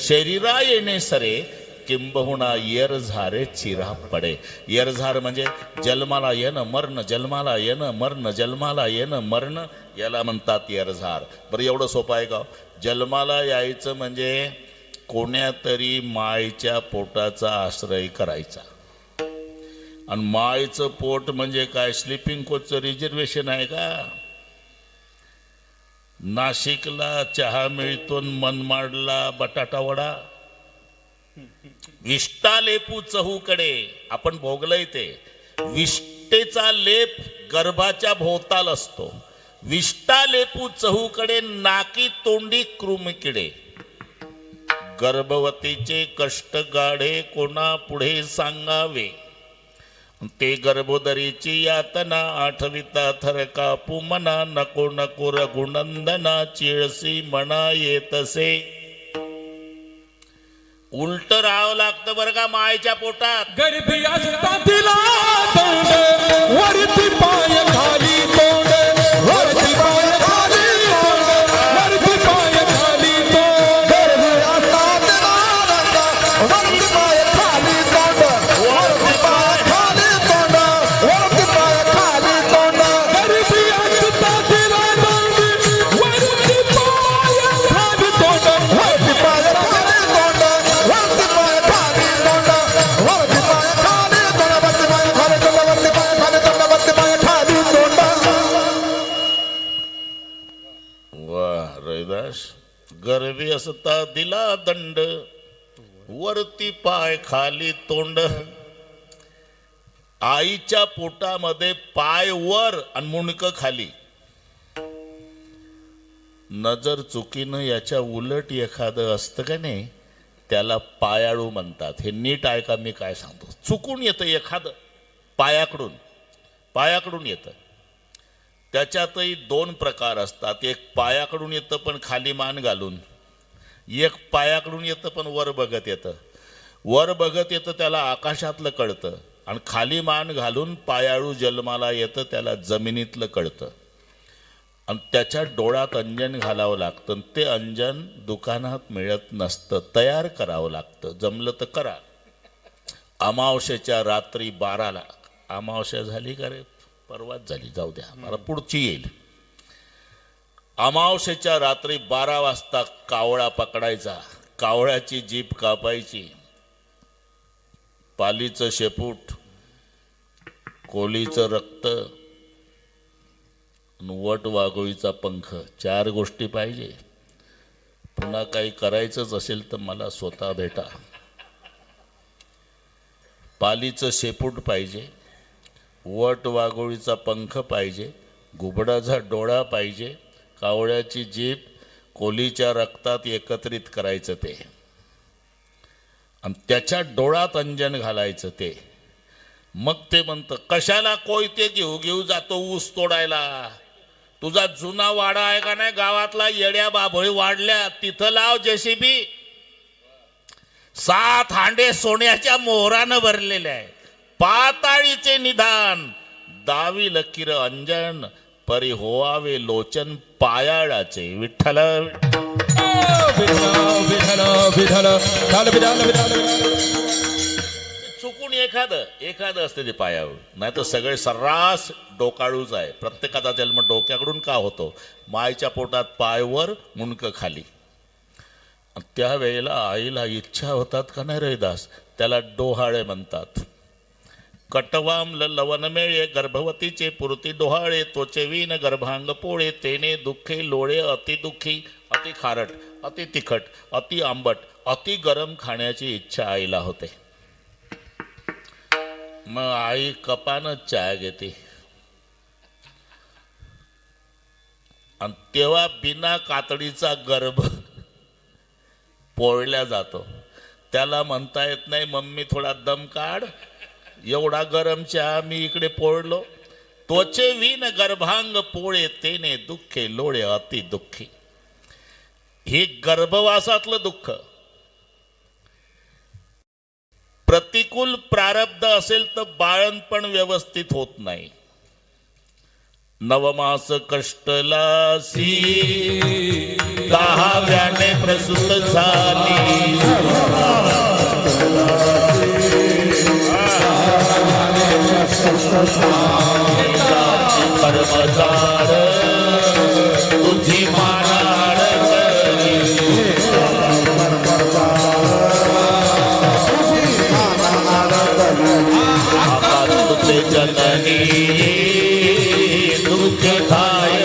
शरीरा येणे सरे किंबहुना येरझारे चिरा पडे. येरझार म्हणजे जन्माला येणं मरण, जन्माला येणं मरण, जन्माला येणं मरण, याला म्हणतात येरझार. बरं एवढं सोपं आहे का? जन्माला यायचं म्हणजे कोण्यातरी मायच्या पोटाचा आश्रय करायचा. आणि मायचं पोट म्हणजे काय? स्लीपिंग कोचचं रिझर्वेशन आहे का? नाशिकला चहा मिळतो, मनमाडला बटाटा वडा. विष्टा लेपू चहूकडे. आपण भोगलंय ते. विष्टेचा लेप गर्भाच्या भोवताल असतो. विष्टा लेपू चहूकडे नाकी तोंडी कृमिकिडे. गर्भवतीचे कष्ट गाढे कोणा पुढे सांगावे. ते गर्भोदरीची यातना आठविता थर कापू मना. नको नको रघुनंदना चिळसी म्हणा येतसे. उलट राहावं लागतं बरं का मायच्या पोटात. गर्भी असता तिला तोंड वरती पाय खाली तोंड वरती पाय खाली तोंड वरती पाय खाली तोंड. गर्भी असता तिला वरती पाय खाली तोंड वरती पाय खाली तोंड वरती पाय खाली तोंड. गर्भी असता तिला तोंड वरती पाय खाली तोंड वरती पाय खाली तोंड वरती पाय खाली तोंड वरती पाय खाली तोंड वरती पाय खाली तोंड वरती पाय खाली तोंड वरती पाय खाली तोंड. वा रविदास. गर्भी असता दिला दंड वरती पाय खाली तोंड. आईच्या पोटामध्ये पाय वर आणि मुंडकं खाली. नजर चुकीनं याच्या उलट एखादं असतं का नाही, त्याला पायाळू म्हणतात. हे नीट ऐका मी काय सांगतो. चुकून येतं एखादं पायाकडून येतं. त्याच्यातही दोन प्रकार असतात. एक पायाकडून येतं पण खाली मान घालून. एक पायाकडून येतं पण वर बघत येतं. वर बघत येतं त्याला आकाशातलं कळतं, आणि खाली मान घालून पायाळू जन्माला येतं त्याला जमिनीतलं कळतं. आणि त्याच्या डोळ्यात अंजन घालावं लागतं. ते अंजन दुकानात मिळत नसतं, तयार करावं लागतं. जमलं तर करा. अमावस्येच्या रात्री 12ला. अमावस्या झाली का रे? परवाच झाली, जाऊ द्या, मला पुढची येईल. अमावस्येच्या रात्री 12 वाजता कावळा पकडायचा, कावळ्याची जीभ कापायची, पालीचं शेपूट, कोलीचं रक्त, वट वाघोळीचा पंख, 4 गोष्टी पाहिजे. पुन्हा काही करायचंच असेल तर मला स्वतः भेटा. पालीचं शेपूट पाहिजे, वट वाघोळीचा पंख पाहिजे, घुबडाचा डोळा पाहिजे, कावळ्याची जीभ, कोलीच्या रक्तात एकत्रित करायचं ते, आणि त्याच्या डोळ्यात अंजन घालायचं ते. मग ते म्हणतं, कशाला कोयते घेऊ घेऊ जातो ऊस तोडायला? तुझा जुना वाडा आहे का नाही गावातला, येड्या बाभळी वाढल्या, तिथं लाव जेसीबी. 7 हांडे सोन्याच्या मोहरानं भरलेले आहे. पाताळीचे निधान, दावी लकीर अंजन, परी होवावे लोचन पायाळाचे. विठ्ठल चुकून एखादं असते ते पायावर, नाही तर सगळे सर्रास डोकाळूच आहे. प्रत्येकाचा जन्म डोक्याकडून का होतो? मायच्या पोटात पायवर मुंडकं खाली. त्यावेळेला आईला इच्छा होतात का नाही रहिदास, त्याला डोहाळे म्हणतात. कटवाम लवनमेळे गर्भवतीचे पुरती डोहाळे, तोचे वीन गर्भांग पोळे, तेने दुःखे लोळे अति दुःखी, अति खारट, अति तिखट, अति आंबट, अति गरम खाण्याची इच्छा आईला होते. मग आई कपानच चहा घेते, आणि तेव्हा बिना कातडीचा गर्भ पोळल्या जातो. त्याला म्हणता येत नाही, मम्मी थोडा दम काढ, एवढा गरम चहा मी इकडे पोळलो. तोचे वीन गर्भांग पोळे, तेने दुःखे लोळे अति दुःखी. हे गर्भवासातलं दुःख. प्रतिकूल प्रारब्ध असेल तर बाळणपण व्यवस्थित होत नाही. नवमास कष्टलासी, 10व्याने प्रसूत झाली. कर्मजार तुझी मानाड तुझे जननी दुःख काय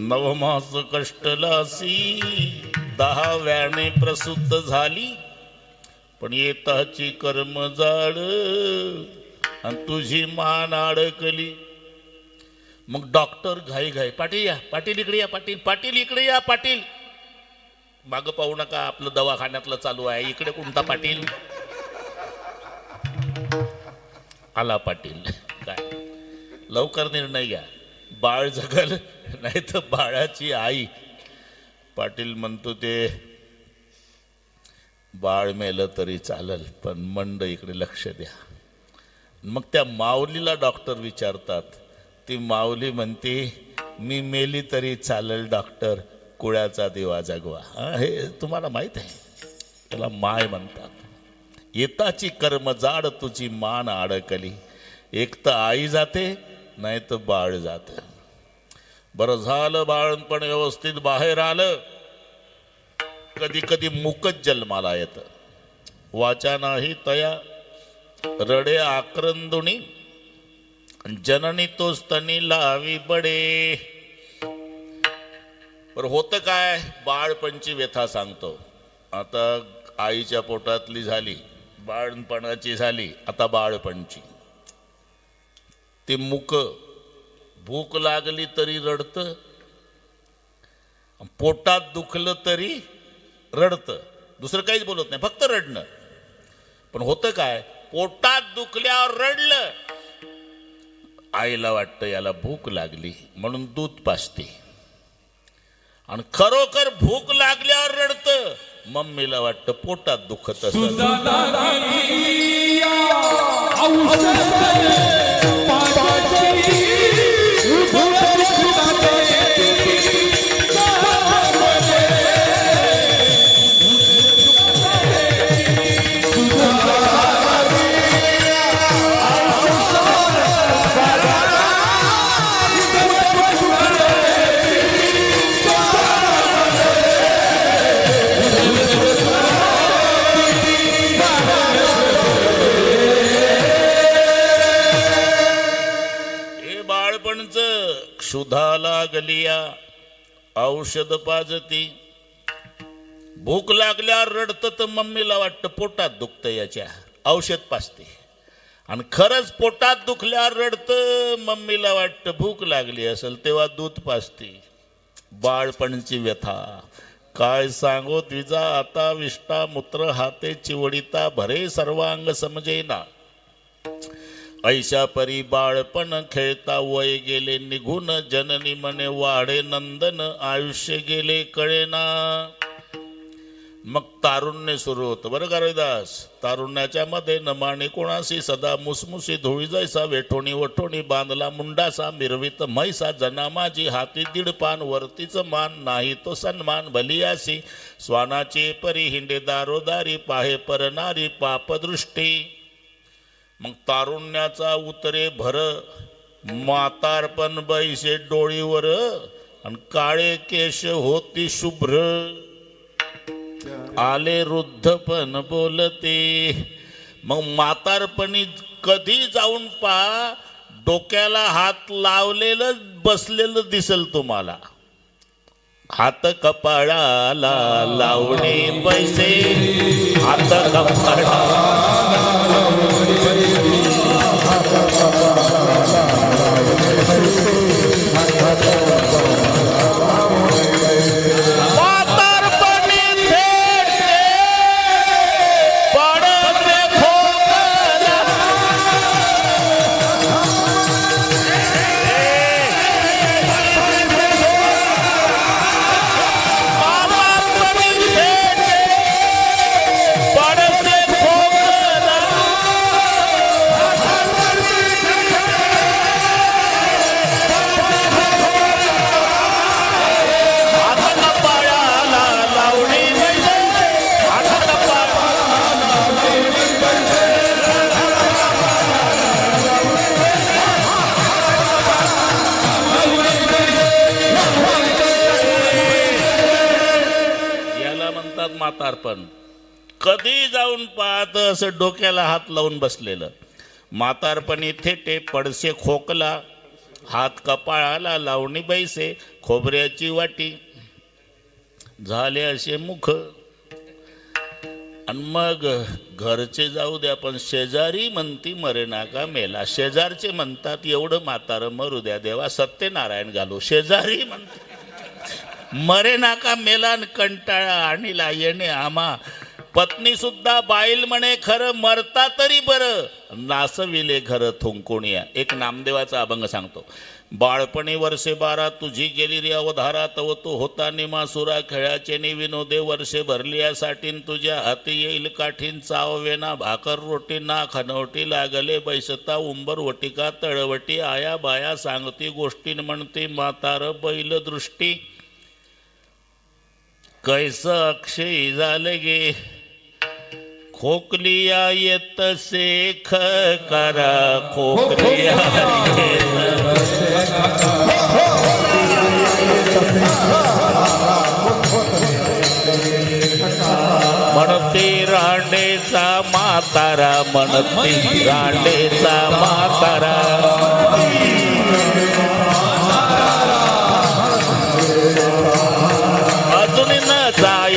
नवमास कष्टलासी, 10व्याने प्रसूत झाली. पण येताची कर्म जाड आणि तुझी मान अडकली. मग डॉक्टर घाई घाई, पाटील या, पाटील इकडे या, पाटील, पाटील इकडे या, पाटील. मागं पाहू नका, आपलं दवाखान्यातलं चालू आहे, इकडे कोणता पाटील? आला पाटील. काय लवकर निर्णय घ्या, बाळ जगल नाही तर बाळाची आई. पाटील म्हणतो, ते बाळ मेलं तरी चालल, पण मंड इकडे लक्ष द्या. मग त्या माऊलीला डॉक्टर विचारतात. ती माऊली म्हणते, मी मेली तरी चालल डॉक्टर, कुळाचा दिवा जगवा. हे तुम्हाला माहीत आहे, त्याला माय म्हणतात. येताची कर्म जाड तुझी मान अडकली. एक तर आई जाते, नाही तर बाळ जातं. बरं झालं बाळपण व्यवस्थित बाहेर आलं. कधी कधी मुकच जन्माला येतं. वाचा नाही तया रडे आक्रंदुनी, जननी तो स्तनी लावी बडे. पण होतं काय, बाळपणची व्यथा सांगतो. आता आईच्या पोटातली झाली, बाळपणाची झाली, आता बाळपणची. ते मुक भूक लागली तरी रडतं, पोटात दुखलं तरी रडतं, दुसरं काहीच बोलत नाही, फक्त रडणं. पण होतं काय, पोटात दुखल्यावर रडलं, आईला वाटतं याला भूक लागली म्हणून दूध पाजते, आणि खरोखर भूक लागल्यावर रडतं, मम्मीला वाटतं पोटात दुखत असत. क्षुधा लागलिया औषध पाजती, भूक लागल्यावर रडतं तर मम्मीला वाटतं पोटात दुखतं याच्या, औषध पाजते, आणि खरंच पोटात दुखल्यावर रडतं, मम्मीला वाटतं भूक लागली असेल तेव्हा दूध पाजते. बाळपणची व्यथा काय सांगो द्विजा, आता विष्टा मूत्र हाते चिवडिता, भरे सर्वांग समजेना, ऐशा परी बाळपण खेळता वय गेले निघून, जननी म्हणे वाढे नंदन, आयुष्य गेले कळेना. मग तारुण्य सुरू होतं बरं का रविदास. तारुण्याच्या मध्ये नमाणी कोणाशी सदा मुसमुसी धुळी जैसा, वेठोणी वठोणी बांधला मुंडासा, मिरवित म्हैसा जना माझी, हाती दीड पान वरतीच मान, नाही तो सन्मान भलियासी, स्वानाची परी हिंडे दारोदारी, पाहे परनारी पापदृष्टी. मग तारुण्याचा उतरे भर, म्हातारपण बैसे डोळीवर, आणि काळे केश होती शुभ्र, आले वृद्धपण बोलते. मग म्हातारपणी कधी जाऊन पहा, डोक्याला हात लावलेलं बसलेलं दिसेल तुम्हाला. हात कपाळाला लावणे पैसे, हात कपाळाला म्हातारपण. कधी जाऊन पाहत असं डोक्याला हात लावून बसलेलं. म्हातारपणी थेटे पडसे खोकला, हात कपाळाला लावणी बैसे, खोबऱ्याची वाटी, झाले असे मुख. आणि मग घरचे जाऊ द्या, पण शेजारी म्हणती मरे नाका मेला. शेजारचे म्हणतात एवढं म्हातारं मरू द्या देवा, सत्यनारायण घालू. शेजारी म्हणते मरे नाका मेला, कंटाळा आणिला येणे आम्हा. पत्नी सुद्धा बाईल म्हणे खरं, मरता तरी बरं, नासविले घर थुंकुणिया. एक नामदेवाचा अभंग सांगतो. बाळपणी वर्षे 12 तुझी गेली रे अवधारा, तव तो होता निमासुरा, खेळाचे नि विनोदे वर्षे भरली यासाठी, तुझ्या हाती येईल काठीन चावेना, भाकर रोटी ना खनवटी, लागले बैसता उंबर वटिका तळवटी, आया बाया सांगती गोष्टीन म्हणती म्हातार बैल दृष्टी. कैस अक्षय झाले गे खोकलिया येत सेख करा, खोकलिया म्हणते रांडेचा म्हातारा, म्हणते रांडेचा म्हातारा.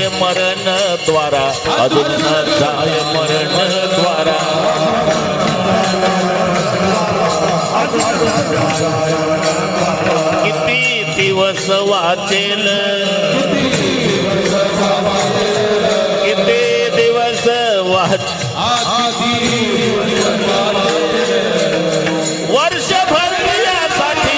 जाय मरण द्वारा, अजून न जाय मरण द्वारा. किती दिवस वाचेल, किती दिवस वाच, वर्षभर यासाठी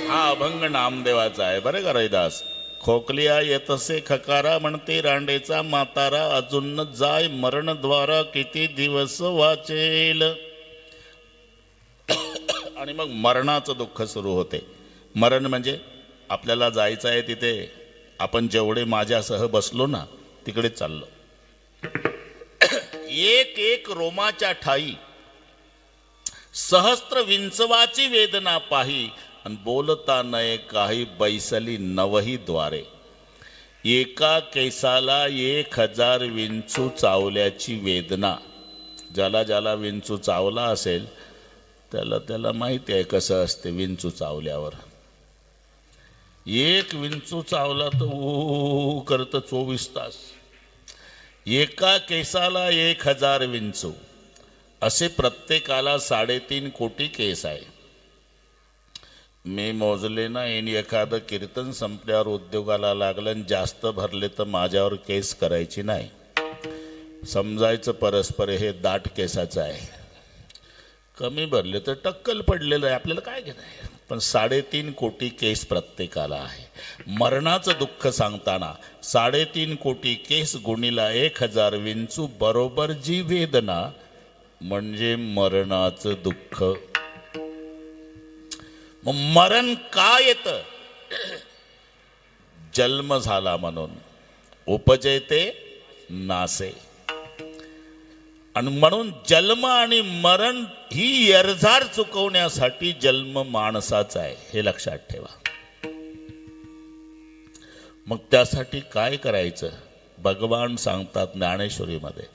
हा अभंग नामदेवाचा आहे बरं का रैदास. खोकलिया येतसे खकारा म्हणते रांडेचा म्हातारा, अजून न जाय मरण द्वारा, किती दिवस वाचेल. आणि मग मरणाचं दुःख सुरू होते. मरण म्हणजे आपल्याला जायचं आहे तिथे, आपण जेवढे माझ्यासह बसलो ना तिकडे चाललो. एक एक रोमाच्या ठाई सहस्त्र विंचवाची वेदना पाही, आणि बोलता नये काही बैसली नवही द्वारे. एका केसाला 1000 विंचू चावल्याची वेदना. ज्याला ज्याला विंचू चावला असेल त्याला माहिती आहे कसं असते विंचू चावल्यावर. एक विंचू चावला तर ऊ करतं 24 तास. एका केसाला 1000 विंचू, असे प्रत्येकाला 3.5 कोटी केस आहे. मी मोजले ना, आणि एखादं कीर्तन संपल्यावर उद्योगाला लागलं आणि जास्त भरले तर माझ्यावर केस करायची नाही. समजायचं परस्पर हे दाट केसाचं आहे. कमी भरले तर टक्कल पडलेलं आहे, आपल्याला काय घेणं आहे. पण 3.5 कोटी केस प्रत्येकाला आहे. मरणाचं दुःख सांगताना 3.5 कोटी केस गुणिला 1000 विंचू बरोबर जी वेदना, म्हणजे मरणाचं दुःख. मग मरण का येतं? जन्म झाला म्हणून. उपजयते नासे. आणि म्हणून जन्म आणि मरण ही एरझार चुकवण्यासाठी जन्म माणसाचा आहे, हे लक्षात ठेवा. मग त्यासाठी काय करायचं? भगवान सांगतात ज्ञानेश्वरीमध्ये,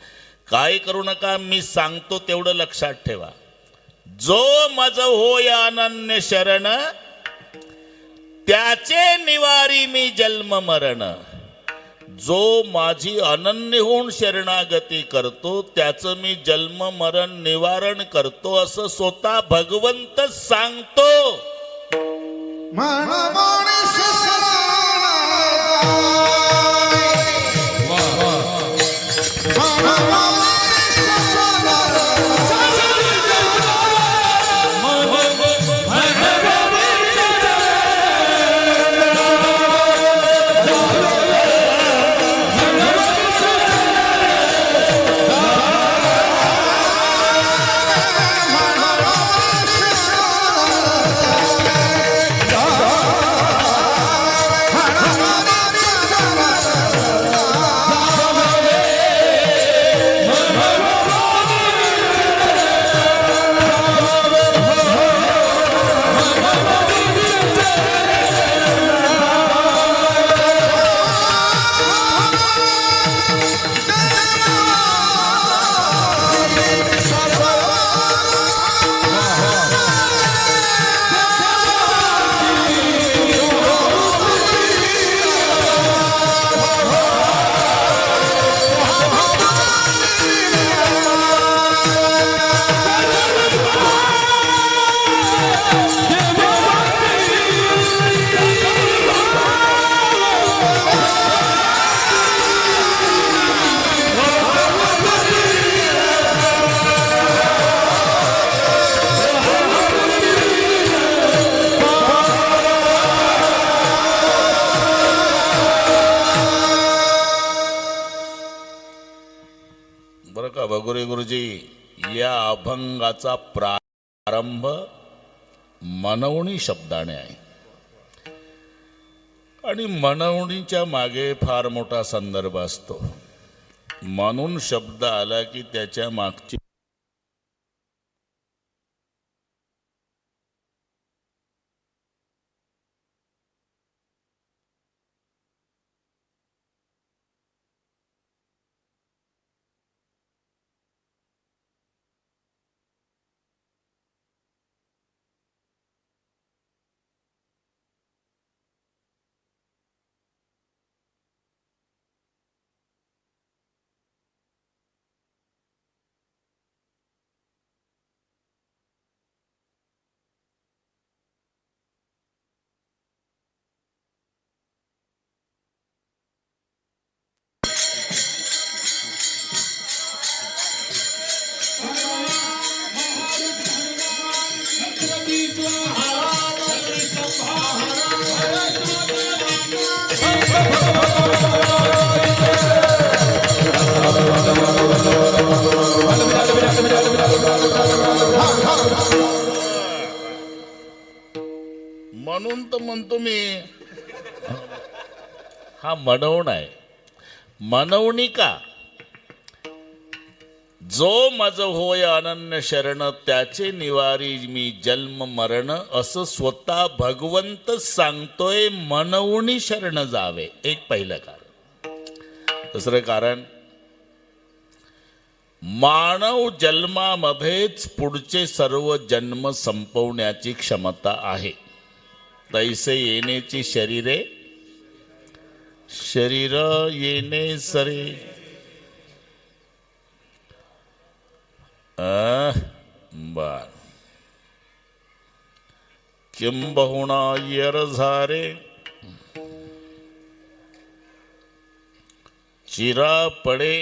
काय करू नका, मी सांगतो तेवढं लक्षात ठेवा. जो मज होय अनन्य शरण, त्याचे निवारी मी जन्म मरण. जो माझी अनन्य होऊन शरणागती करतो त्याचं मी जन्म मरण निवारण करतो, असं स्वतः भगवंत सांगतो. भगुरे गुरुजी, या अभंगाचा प्रारंभ मनवणी शब्दाने आहे. आणि मनवणीच्या मागे फार मोठा संदर्भ असतो. म्हणून शब्द आला की त्याच्या मागची म्हणून तर म्हणतो मी हा मनवण आहे. मनवणी का? जो मज होय अनन्य शरण त्याचे निवारी मी जन्म मरण असं स्वतः भगवंत सांगतोय. मनवणी शरण जावे एक पहिलं कारण. दुसरं कारण मानव जन्मामध्येच पुढचे सर्व जन्म संपवण्याची क्षमता आहे. तैसे येण्याची शरीर येणे सरे बर किंबहुना यर झारे चिरा पडे.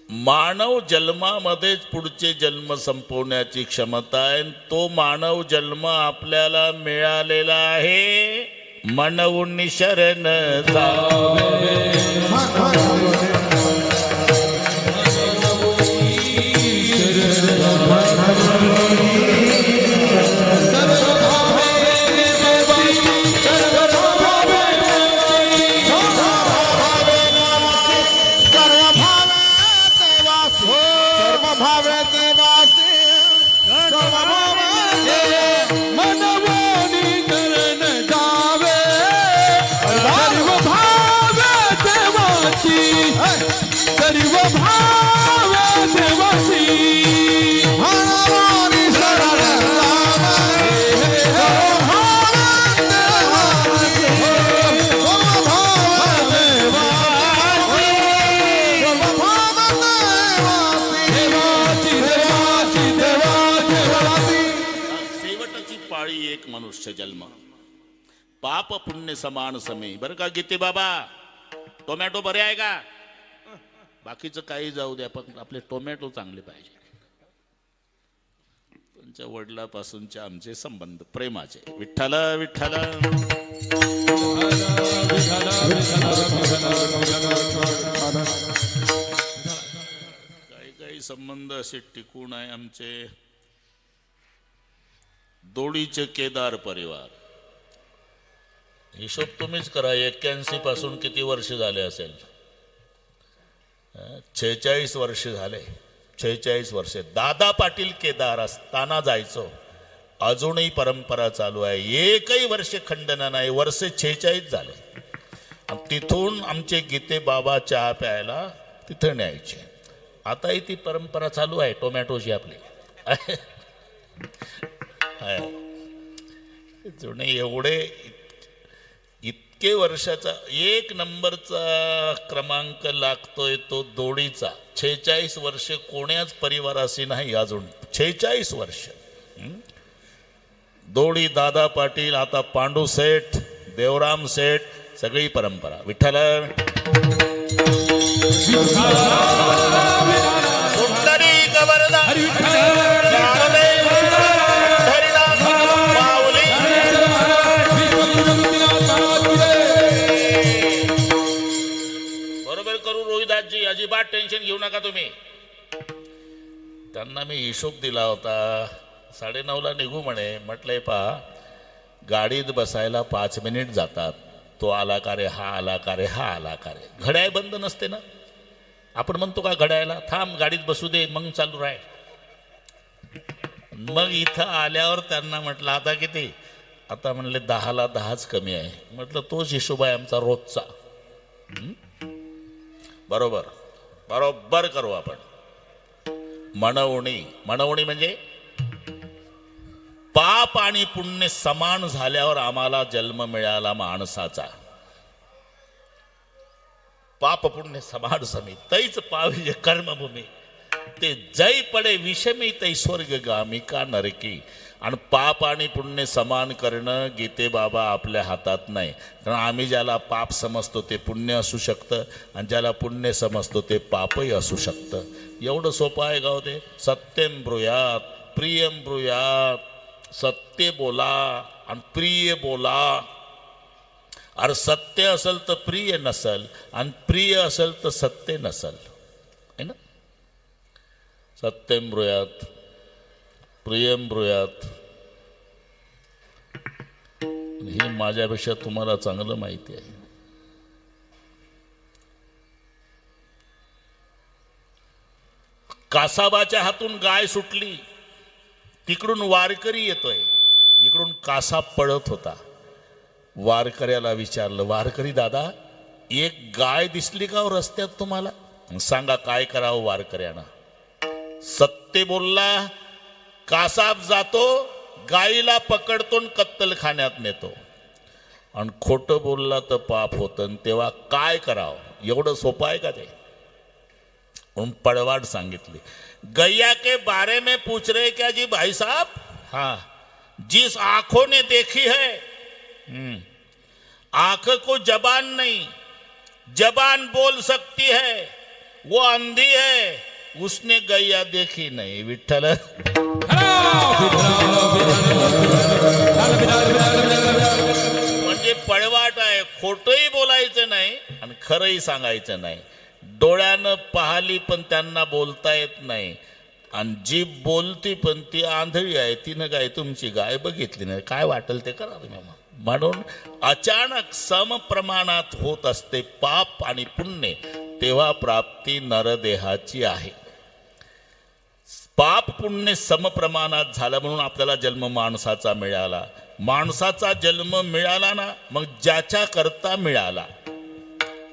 मानव जन्मामध्येच पुढचे जन्म संपवण्याची क्षमता आहे. तो मानव जन्म आपल्याला मिळालेला आहे. मनवून शरण जावे. मनवणी करण जावे सर्व भावे देवाची सर्व भावे देवाची मनवणी शरण जावे सर्व भावे देवाची सर्व भावे देवाची. शेवटची पाळी एक मनुष्य जन्म. पाप पुण्य समान समे. बरं का गीते बाबा, टोमॅटो बरे आहे का? बाकीचं काही जाऊ द्या, पण आपले टोमॅटो चांगले पाहिजे. त्यांच्या वडिलापासूनचे आमचे संबंध प्रेमाचे. विठ्ठल विठ्ठल. काही काही संबंध असे टिकून आहे आमचे. दोडीचे केदार परिवार. हिशोब तुम्हीच करा. 81 पासून किती वर्ष झाले असेल? 46 वर्ष झाले. 46 वर्षे दादा पाटील केदार असताना जायचो. अजूनही परंपरा चालू आहे. एकही वर्ष खंडन नाही. वर्षे 46 झाले. तिथून आमचे गीते बाबा चहा प्यायला तिथं न्यायचे. आताही ती परंपरा चालू आहे टोमॅटोची आपली. जुने एवढे इतके वर्षाचा 1 नंबरचा क्रमांक लागतोय तो दोडीचा. 46 वर्ष कोण्याच परिवाराशी नाही अजून. 46 वर्ष. दोडी दादा पाटील, आता पांडू सेठ, देवराम सेठ, सगळी परंपरा. विठ्ठल बरोबर करू रोहिदासजी. अजिबात टेन्शन घेऊ नका तुम्ही. त्यांना मी हिशोब दिला होता. 9:30 निघू म्हणे. म्हटलंय पहा, गाडीत बसायला 5 मिनिट जातात. तो आला का रे, हा आला का रे, हा आला का रे. घड्याळ बंद नसते ना. आपण म्हणतो का घड्याळाला थांब गाडीत बसू दे मग चालू राह. मग इथं आल्यावर त्यांना म्हटलं आता किती? आता म्हणले 10ला 10च कमी आहे. म्हटलं तोच हिशोब आहे आमचा रोजचा. बरोबर बरोबर करू आपण. मनवणी. मनवणी म्हणजे पाप आणि पुण्य समान झाल्यावर आम्हाला जन्म मिळाला माणसाचा. पाप पुण्य समान समी तैच पावी कर्मभूमी. ते जय पडे विषमी तै स्वर्ग गामी का नरकी. आणि पाप आणि पुण्य समान करणं गीते बाबा आपल्या हातात नाही. कारण आम्ही ज्याला पाप समजतो ते पुण्य असू शकतं आणि ज्याला पुण्य समजतो ते पापही असू शकतं. एवढं सोपं आहे गाव ते. सत्यम ब्रूयात प्रियम ब्रूयात. सत्य बोला आणि प्रिय बोला. अरे सत्य असेल तर प्रिय नसल आणि प्रिय असेल तर सत्य नसल है ना. सत्यम ब्रूयात प्रियम ब्रूयात हे माझ्यापेक्षा तुम्हाला चांगलं माहिती आहे. कासाबाच्या हातून गाय सुटली, तिकडून वारकरी येतोय, इकडून कासाब पळत होता. वारकऱ्याला विचारलं, वारकरी दादा एक गाय दिसली का हो रस्त्यात तुम्हाला? सांगा काय करावं वारकऱ्यानं. सत्य बोलला, कासाब जातो गाईला पकडतो कत्तलखान्यात नेतो. आणि खोटं बोलला तर पाप होतं. तेव्हा काय करावं? एवढं सोपं आहे का ते? उन पड़वाड़ सांगितली. गैया के बारे में पूछ रहे क्या जी भाई साहब? हाँ, जिस आंखों ने देखी है, आंख को जबान नहीं, जबान बोल सकती है, वो अंधी है, उसने गैया देखी नहीं. विठ्ठल म्हणजे पळवाट आहे. खोटंही बोलायचं नाही आणि खरंही सांगायचं नाही. डोळ्यानं पाहिली पण त्यांना बोलता येत नाही. आणि जी बोलती पण ती आंधळी आहे. तिनं काय तुमची गाय बघितली नाही. काय वाटेल ते करा तुम्ही. म्हणून अचानक समप्रमाणात होत असते पाप आणि पुण्य, तेव्हा प्राप्ती नरदेहाची आहे. पाप पुण्य समप्रमाणात झालं म्हणून आपल्याला जन्म माणसाचा मिळाला. माणसाचा जन्म मिळाला ना, मग ज्याच्या करता मिळाला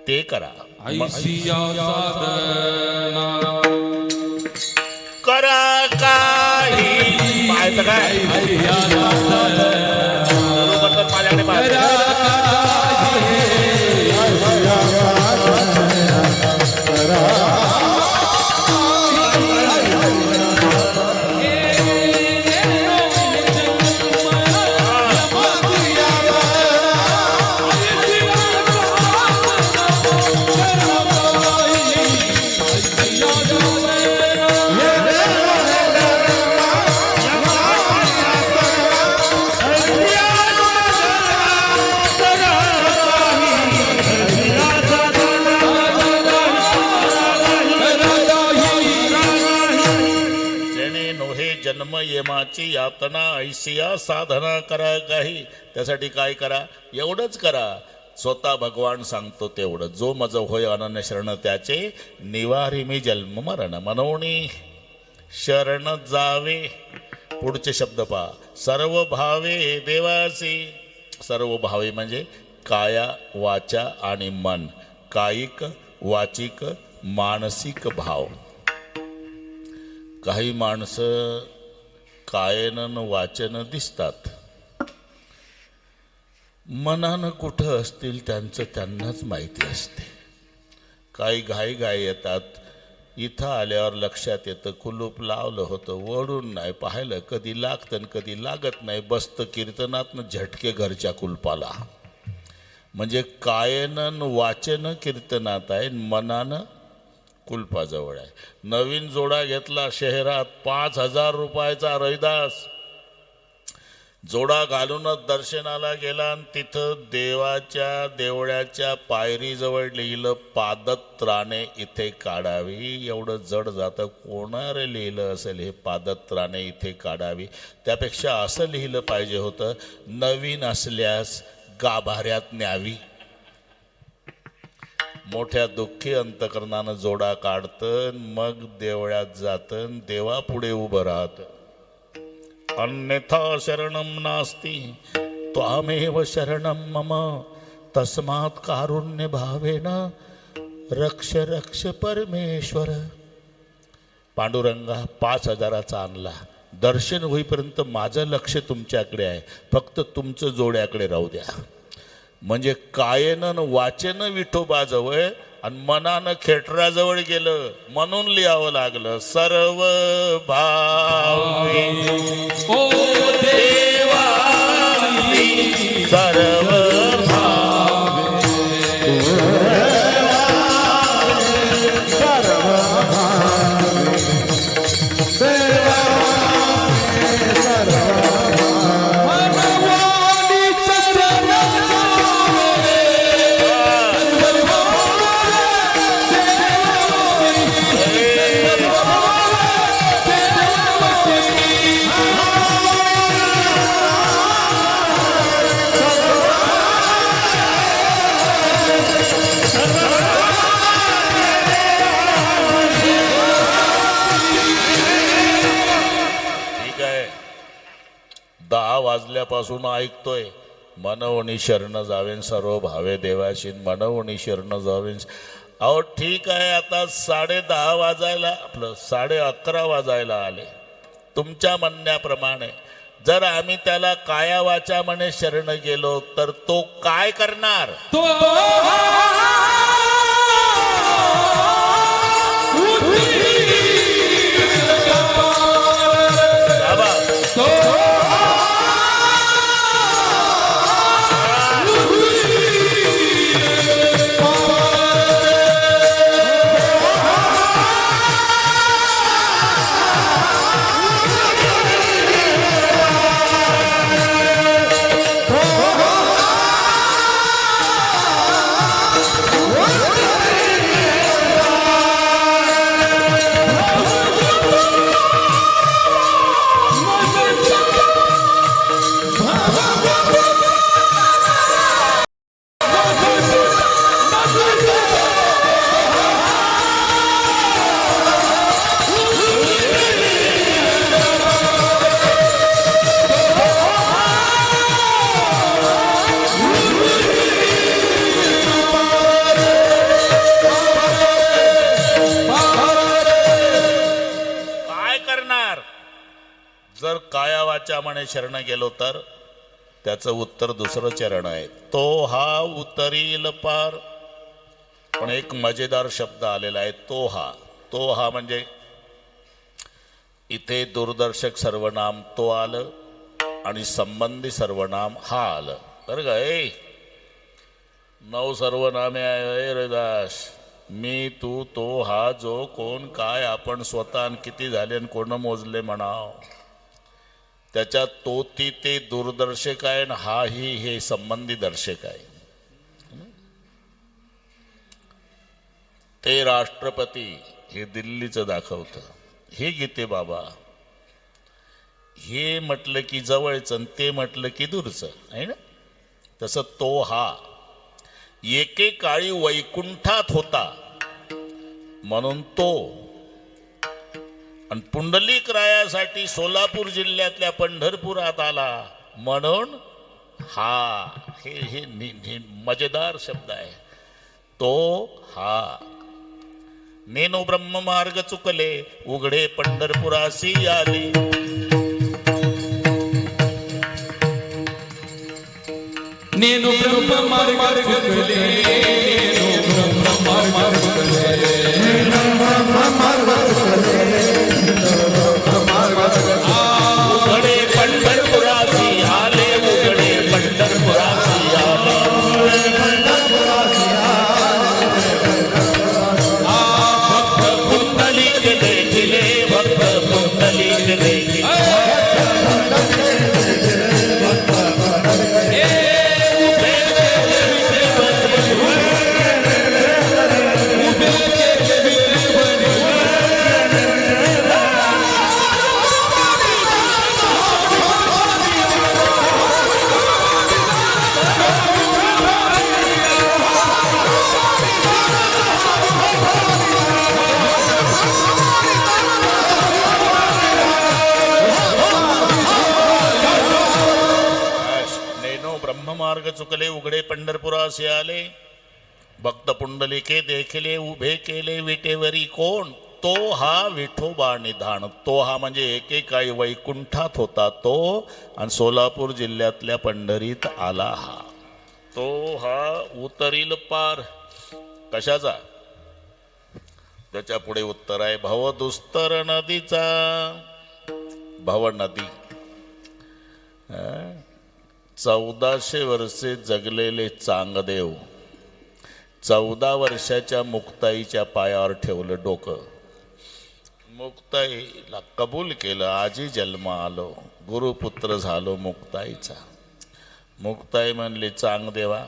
ते करा. करा काही पाहायचं काय बरोबर तर माझ्याकडे पाहायचं. यमाची यातना ऐसिया साधना करा काही. त्यासाठी काय करा? एवढंच करा. स्वतः भगवान सांगतो तेवढं. जो मज होय अनन्य शरण त्याचे, निवारी मी जन्म मरण. मनोनी शरण जावे. पुढचे शब्द पहा. सर्व भावे देवासी. सर्व भावे म्हणजे काया वाचा आणि मन. कायिक वाचिक मानसिक भाव. काही माणसं कायेनं वाचन दिसतात, मनानं कुठं असतील त्यांचं त्यांनाच माहिती असते. काही घाई येतात. इथं आल्यावर लक्षात येतं कुलूप लावलं होतं, वळून नाही पाहिलं, कधी लागतं कधी लागत नाही. बसतं कीर्तनातनं झटके घरच्या कुलपाला. म्हणजे कायेनं वाचन कीर्तनात आहे, मनानं कुलपाजवळ आहे. नवीन जोडा घेतला शहरात, 5,000 रुपयाचा रैदास. जोडा घालूनच दर्शनाला गेला आणि तिथं देवाच्या देवळाच्या पायरीजवळ लिहिलं, पादत्राणे इथे काढावी. एवढं जड जातं. कोणारे लिहिलं असेल हे, पादत्राणे इथे काढावी? त्यापेक्षा असं लिहिलं पाहिजे होतं, नवीन असल्यास गाभाऱ्यात न्यावी. मोठ्या दुःखी अंतकरणानं जोडा काढतं, मग देवळात जातं, देवापुढे उभं राहतं. अन्यथा शरणम नास्ति त्वामेव शरणम मम तस्मात् कारुण्य भावेन रक्ष रक्ष परमेश्वर. पांडुरंगा 5,000चा आणला. दर्शन होईपर्यंत माझं लक्ष तुमच्याकडे आहे, फक्त तुमचं जोड्याकडे राहू द्या. म्हणजे कायेनं वाचन विठोबाजवळ आणि मनानं खेटराजवळ गेलं, म्हणून लिहावं लागलं, सर्व भावी ओ देवा सर्व मनवानी चरण 10 वाजल्यापासून ऐकतोय, मनवणी शरण जावेन सर्व भावे देवाशी, मनवणी शरण जावेन. अहो ठीक आहे, आता 10:30 वाजायला, आपलं 11:30 वाजायला आले. तुमच्या म्हणण्याप्रमाणे जर आम्ही त्याला काया वाचा म्हणे शरण गेलो तर तो काय करणार? तो बाबा जर काया वाचा म्हणे शरण गेलो तर त्याचं उत्तर दुसरं चरण आहे, तो हा उतरील पार. पण एक मजेदार शब्द आलेला आहे, तो हा. तो हा म्हणजे इथे दूरदर्शक सर्वनाम तो आलं आणि संबंधी सर्वनाम हा आलं. बरं का? 9 सर्वनामे आहे रे दास. मी, तू, तो, हा, जो, कोण, काय, आपण, स्वतः आणि किती झाले आणि कोण मोजले म्हणाव. त्याच्यात तो ती ते दूरदर्शक आहे आणि हा ही हे संबंधी दर्शक आहे. ते राष्ट्रपती हे दिल्लीचं दाखवतं, हे गीते बाबा. हे म्हटलं की जवळचं आणि ते म्हटलं की दूरचं आहे ना. तसं तो हा एकेकाळी वैकुंठात होता म्हणून तो, आणि पुंडलिक रायासाठी सोलापूर जिल्ह्यातल्या पंढरपुरात आला म्हणून हा. हे मजेदार शब्द आहे, तो हा. नेनो ब्रह्म मार्ग चुकले उघडे पंढरपुरासी आले. नेनो ब्रह्म मार्ग चुकले, नेनो ब्रह्म मार्ग चुकले, नेनो ब्रह्म मार्ग चुकले, उघडे पंढरपुरासी आले, उघडे पंढरपुरासी आले. भक्त पुंडलिक देखिले, भक्त पुंडलिक देखिले. मार्ग चुकले उघडे पंढरपुरासी आले, भक्त पुंडलिके देखले उभे केले विटेवरी कोण. तो हा विठोबा निधान. तो हा म्हणजे एकेकाळी वैकुंठात होता तो आणि सोलापूर जिल्ह्यातल्या पंढरीत आला हा. तो हा उतरील पार. कशाचा? त्याच्या पुढे उत्तर आहे भवदुस्तर नदीचा. भव नदी 1400 वर्षे जगलेले चांगदेव 14 वर्षाच्या मुक्ताईच्या पायावर ठेवलं डोकं. मुक्ताईला कबूल केलं, आजी जन्म आलो, गुरुपुत्र झालो मुक्ताईचा. मुक्ताई म्हणली चांगदेवा,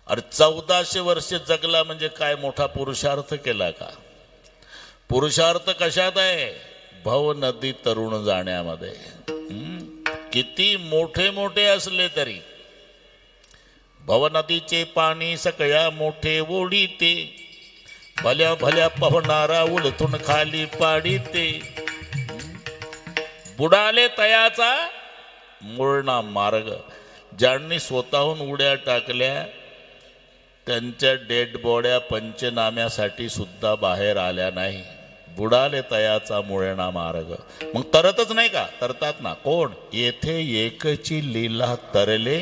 अरे 1400 वर्ष जगला म्हणजे काय मोठा पुरुषार्थ केला का? पुरुषार्थ कशात आहे? भव नदी तरुण जाण्यामध्ये. किती मोठे मोठे असले तरी भव नदीचे पाणी सगळ्या मोठे ओढीते, भल्या भल्या पवनारा उलथून खाली पाडीते. बुडाले तयाचा मुळणा मार्ग. ज्यांनी स्वतःहून उड्या टाकल्या त्यांच्या डेड बॉड्या पंचनाम्यासाठी सुद्धा बाहेर आल्या नाही. बुडाले तयाचा मुळणा मार्ग. मग तरतच नाही का? तरतात ना. कोण? येथे एकची लीला तरले.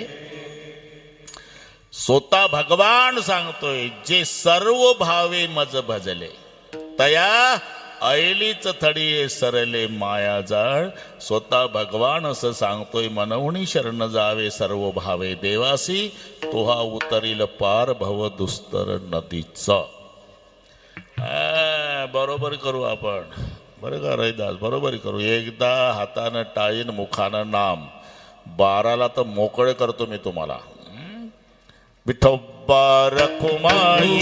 स्वतः भगवान सांगतोय, जे सर्व भावे मज भजले तया ऐलीच थडी सरले मायाजाळ. स्वतः भगवान असं सांगतोय, मनवणी शरण जावे सर्व भावे देवासी, तोहा उतरील पार भव दुस्तर नदीचा. बरोबर करू आपण, बरं का रहिदास? बरोबर करू. एकदा हातानं टाळीन मुखानं नाम. 12ला तर मोकळे करतो मी तुम्हाला. विठोबा रखुमाई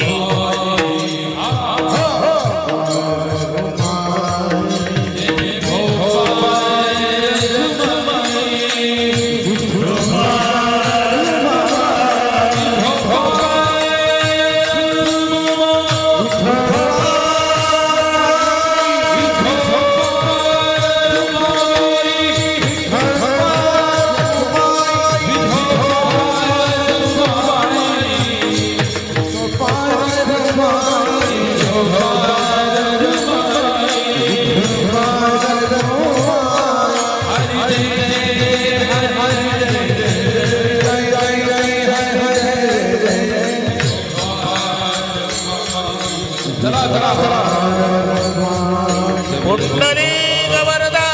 कुंडली गवरदा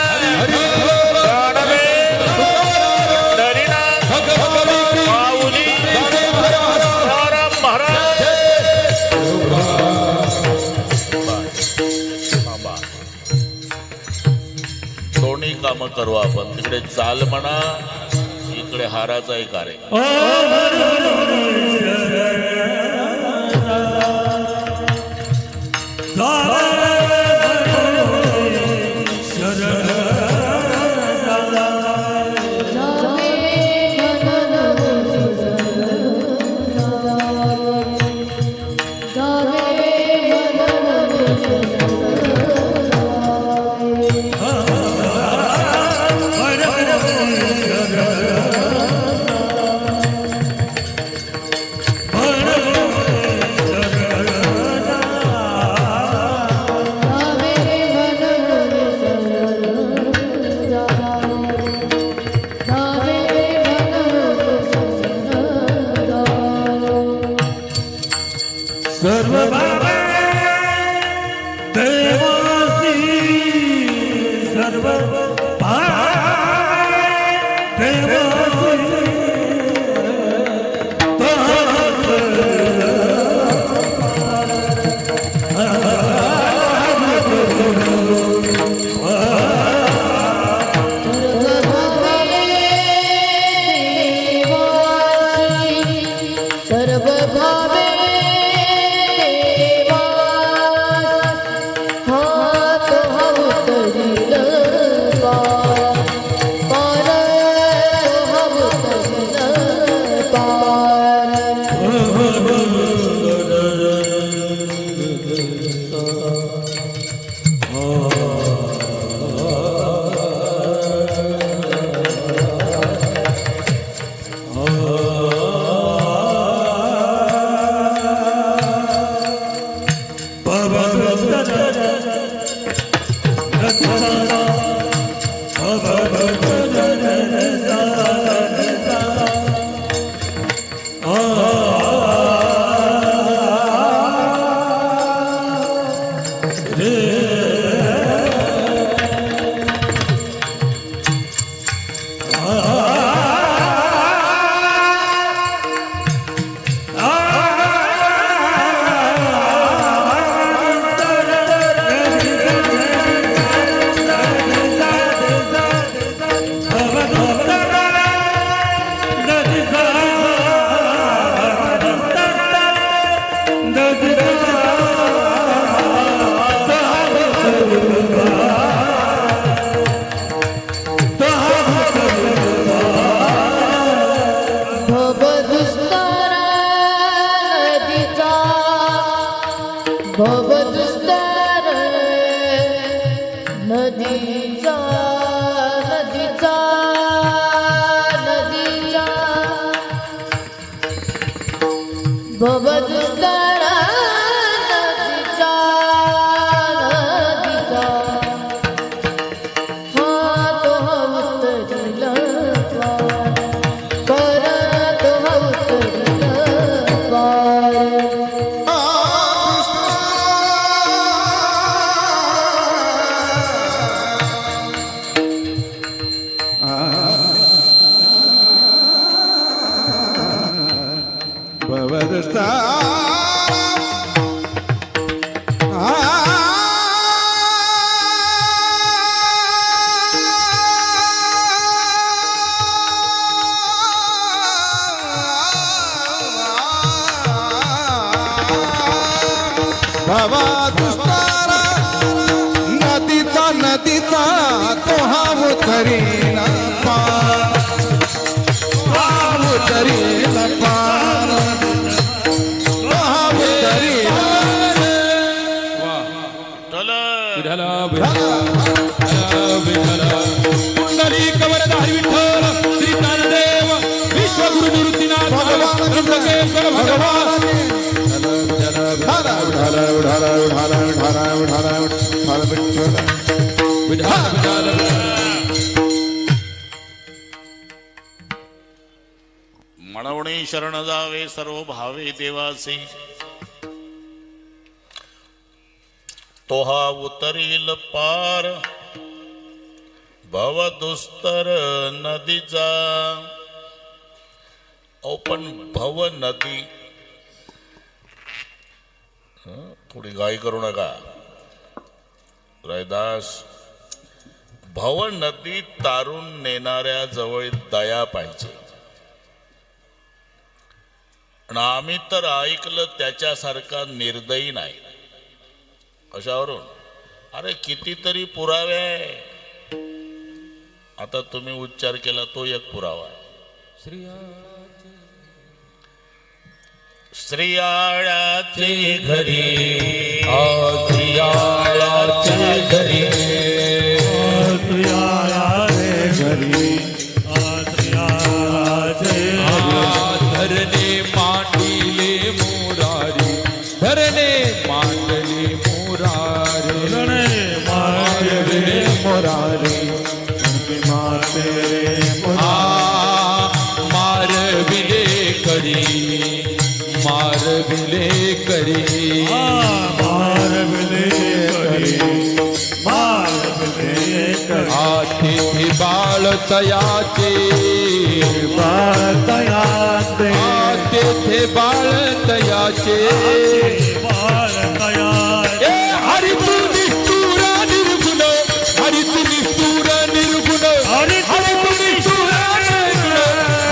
माऊली महाराज. दोन्ही कामं करू आपण. तिकडे चाल म्हणा, इकडे हाराचाही कार्यक्रम. सर्व भावे देवासी, सर्व भावे देवासी, सर्व भावे भवदुस्तर नदीचा नदीचा नदीचा भवदुस्तर नदीचा नदीचा हा तो उत्तरील द्वार कर तो उत्तरील द्वार भवा दुस्तारा नदीचा नदीचा तो हा उतरीला पार हा उतरीला पार तो हा उतरीला विठ्ठल कुंडली कवरधारी विठ्ठल श्री ज्ञानदेव विश्वगुरु निवृत्तीनाथ त्र्यंबकेश्वर भगवान म्हणवणे शरण जावे सर्व भावे देवासी तो हा उतरील पार भव दुस्तर नदीचा. अहो पण भव नदी थोडी घाई करू नका रैदास. भव नदी तारून नेणाऱ्या जवळ दया पाहिजे. आणि आम्ही तर ऐकलं त्याच्यासारखा निर्दयी नाही. कशावरून? अरे कितीतरी पुरावे आहे. आता तुम्ही उच्चार केला तो एक पुरावा आहे. श्रीयाळ्याचे घरी श्रीयाळ्याचे घरी धरणे मांडले मोरारी धरणे मांडले मोरारी मारविले करी मारविले करी आतिथी बाळ तयाचे आतिथी बाळ तयाचे हरि तू निष्ठुर निर्गुण हरि तू निष्ठुर निर्गुण हरि तू निष्ठुर निर्गुण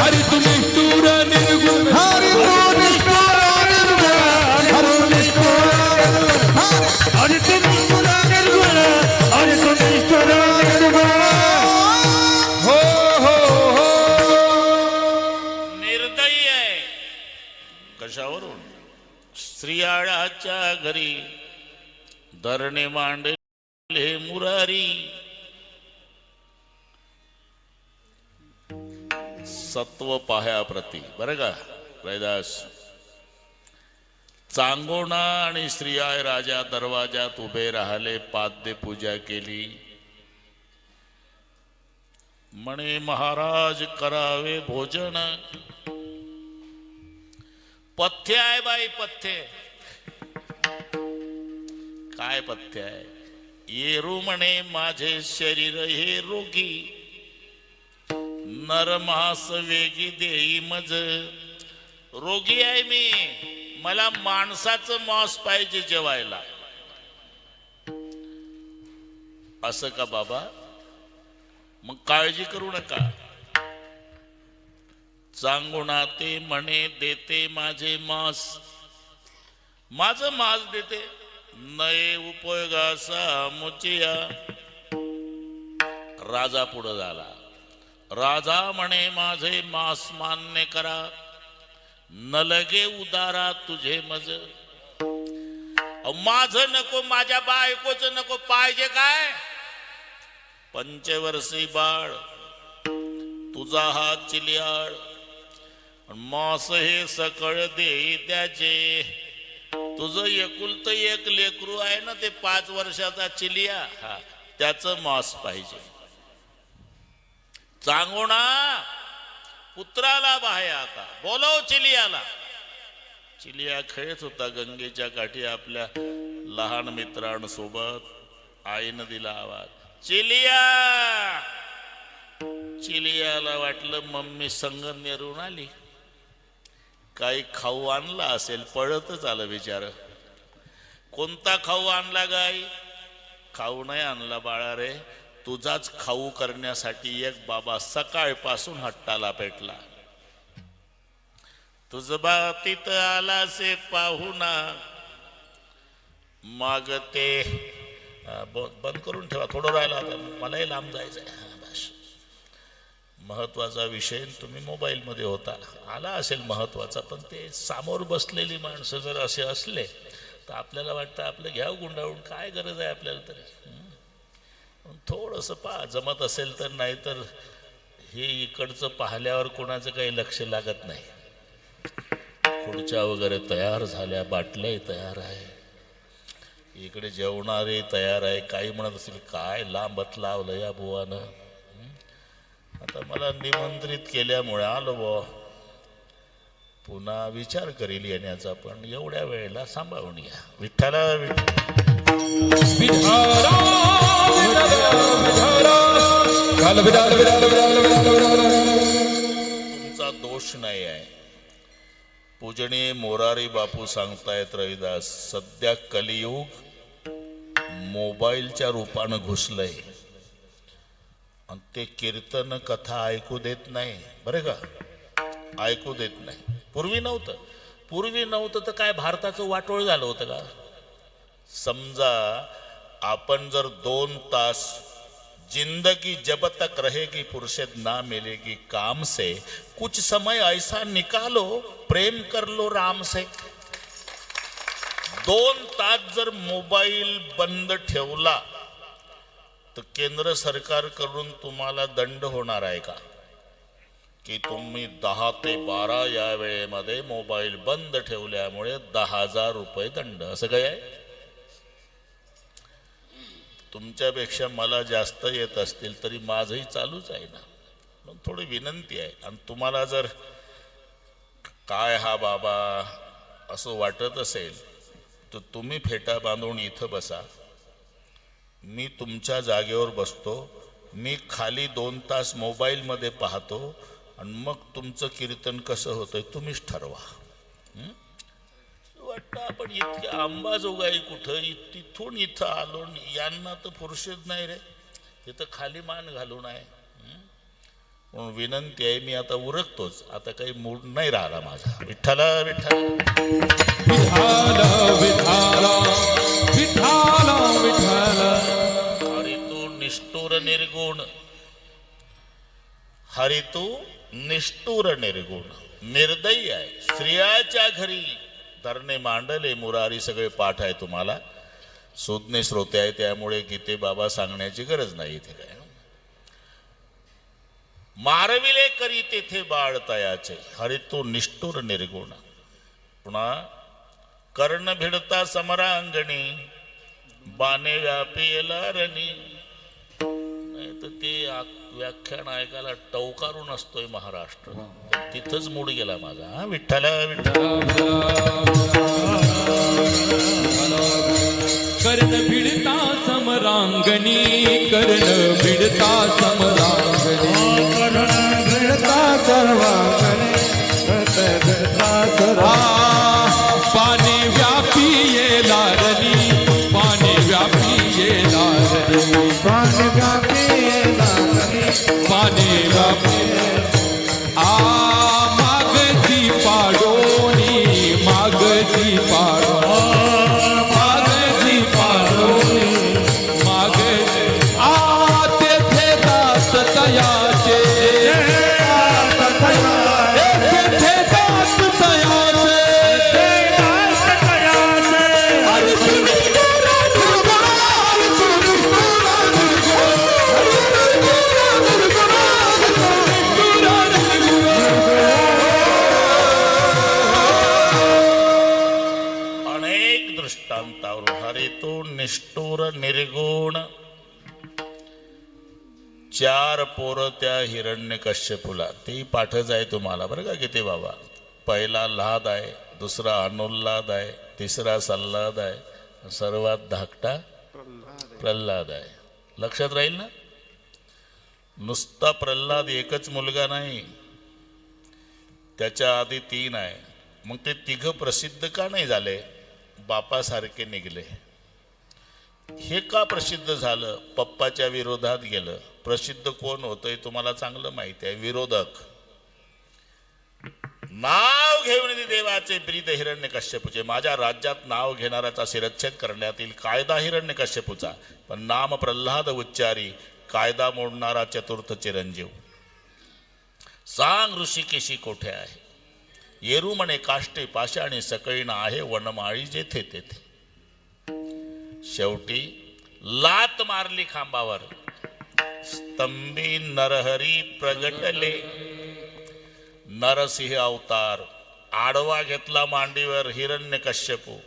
हरि तू निष्ठुर निर्गुण हरि तू निष्ठुर निर्गुण हरि तू निष्ठुर हरि तू निष्ठुर निर्गुण हरि तू निष्ठुर निर्गुण हो हो हो निर्दयी आहे. कशावरून? श्रीयाळाच्या घरी धरणे मांडले मुरारी. सत्व पाह्याप्रती बरं का रैदास. चांगोणा आणि श्रीयाळ राजा दरवाजात उभे राहिले. पाद्य पूजा केली. म्हणे महाराज करावे भोजन. पथ्य आहे बाई पथ्य. काय पथ्य आहे? येरू म्हणे माझे शरीर हे रोगी नरमास वेगी देई मज. रोगी आहे मी. मला माणसाचं मांस पाहिजे जेवायला. असं का बाबा? मग काळजी करू नका. चांगुणा ते म्हणे देते माझे मांस. माझं मांस देते नये उपयोगासा मुचिया. राजा पुढे झाला. राजा म्हणे माझे मांस मान्य करा. न लगे उदारा तुझे मज. माझं नको माझ्या बायकोचं नको पाहिजे काय? पंचवर्षी बाळ तुझा हा चिलियाळ मास हे सकळ देई त्याचे. तुझं एकुलत एक लेकरू आहे ना ते 5 वर्षाचा चिलिया, हा त्याचं मांस पाहिजे. चांगोणा पुत्राला बाहेर आता बोलव चिलियाला. चिलिया खेळत होता गंगेच्या काठी आपल्या लहान मित्रांसोबत. आईनं दिला आवाज, चिलिया. चिलियाला वाटलं मम्मी संगमनेरून आली, काही खाऊ आणला असेल. पळतच आलं बिचार. कोणता खाऊ आणला गाई? खाऊ नाही आणला बाळा रे, तुझाच खाऊ करण्यासाठी एक बाबा सकाळपासून हट्टाला पेटला. तुझ बातीत आला से पाहुणा माग ते बंद करून ठेवा, थोडं राहिलं आता, मलाही लांब जायचंय. बस महत्वाचा विषय तुम्ही मोबाईल मध्ये होता. आला असेल महत्वाचा, पण ते समोर बसलेली माणसं जर असे असले तर आपल्याला वाटतं आपलं घ्याव गुंडाळून, काय गरज आहे आपल्याला तरी. थोडंसं पहा जमत असेल तर, नाही तर हे इकडचं पाहिल्यावर कोणाचं काही लक्ष लागत नाही. खुर्च्या वगैरे तयार झाल्या, बाटल्याही तयार आहे, इकडे जेवणारे तयार आहे. काही म्हणत असेल काय लांबत लावलं या बुवानं. आता मला निमंत्रित केल्यामुळे आलो बुवा, पुन्हा विचार करील येण्याचा, पण एवढ्या वेळेला सांभाळून या. विठ्ठला तुमचा दोष नाही आहे. पूजनीय मोरारी बापू सांगतायत रविदास, सध्या कलियुग मोबाईलच्या रूपानं घुसलंय आणि ते कीर्तन कथा ऐकू देत नाही. बरे का, ऐकू देत नाही. पूर्वी नव्हतं तर काय भारताचं वाटोळ झालं होतं का? समजा आपण जर 2 तास जिंदगी जब तक रहेगी फुर्सत ना मिलेगी काम से, कुछ समय ऐसा निकालो प्रेम कर लो राम से. 2 तास जर मोबाईल बंद ठेवला तर केंद्र सरकारकडून तुम्हाला दंड होणार आहे का? की तुम्ही 10 ते 12 या वेळेमध्ये मोबाईल बंद ठेवल्यामुळे 10,000 रुपये दंड, असं काय आहे? तुमच्यापेक्षा मला जास्त येत असतील तरी माझंही चालूच आहे ना. मग थोडी विनंती आहे. आणि तुम्हाला जर काय हा बाबा असं वाटत असेल तर तुम्ही फेटा बांधून इथं बसा, मी तुमच्या जागेवर बसतो, मी खाली 2 तास मोबाईलमध्ये पाहतो आणि मग तुमचं कीर्तन कसं होतंय तुम्हीच ठरवा. वाटतं आपण इतके अंबाजोगाई कुठं, तिथून इथं आलो, यांना तर फुरसत नाही रे, तिथं खाली मान घालून आहे. म्हणून विनंती आहे, मी आता उरकतोच, आता काही मूड नाही राहिला माझा. विठ्ठला विठ्ठल हरी तू निष्ठुर निर्गुण, हरी तू निष्ठुर निर्गुण. निर्दयी आहे. स्त्रियाच्या घरी धरणे मांडले मुरारी, सगळे पाठ आहे तुम्हाला, सुज्ञ श्रोते आहे, त्यामुळे गीते बाबा सांगण्याची गरज नाही. इथे काय मारविले करी तेथे बाळ तयाचे, हरी तो निष्ठुर निर्गुण. पुन्हा कर्ण भिडता समरांगणी, बाणे व्यापीला रणी. नाही तर ते व्याख्यान ऐकायला टवकारून असतोय महाराष्ट्र, तिथंच मूड गेला माझा. विठ्ठला कर्ण भिडता समरांगणी, कर्ण भिडता समरांगणी, कर्ण भिडता सर्वांगणी, पाने व्यापी ये लारणी, पाने व्यापी ये लारणी, पाने व्यापी ये लारणी, पाने व्यापी मागती पाडोनी, मागती पाडो, मागती पाडोनी, मागती तेथे दास तयाचे, तेथे दास तयाचे, अरे 4 पोरं त्या हिरण्यकश्यपूला. तेही पाठच आहे तुम्हाला बरं का किती बाबा. पहिला लाद आहे, दुसरा अनुल्लाद आहे, तिसरा सल्लाद आहे, सर्वात धाकटा प्रल्हाद आहे. लक्षात राहील ना. नुसता प्रल्हाद एकच मुलगा नाही, त्याच्या आधी 3 आहे. मग ते 3 प्रसिद्ध का नाही झाले, बापासारखे निघले. हे का प्रसिद्ध झालं, पप्पाच्या विरोधात गेलं. प्रसिद्ध कोण होतंय तुम्हाला चांगलं माहिती आहे, विरोधक. नाव घेऊन देवाचे प्रीत हिरण्यकश्यपूचे. माझ्या राज्यात नाव घेणाऱ्याचा शिरच्छेद करण्यात येईल, कायदा हिरण्यकश्यपूचा. पण नाम प्रल्हाद उच्चारी, कायदा मोडणारा चतुर्थ चिरंजीव. सांग ऋषिकेशी कोठे आहे, येरू म्हणे काष्टे पाषाणी, सकळीण आहे वनमाळी जेथे तेथे. शेवटी लात मारली खांबावर, स्तंभी नरहरी प्रगटले. नरसिंह अवतार आडवा घेतला मांडीवर हिरण्यकश्यपू.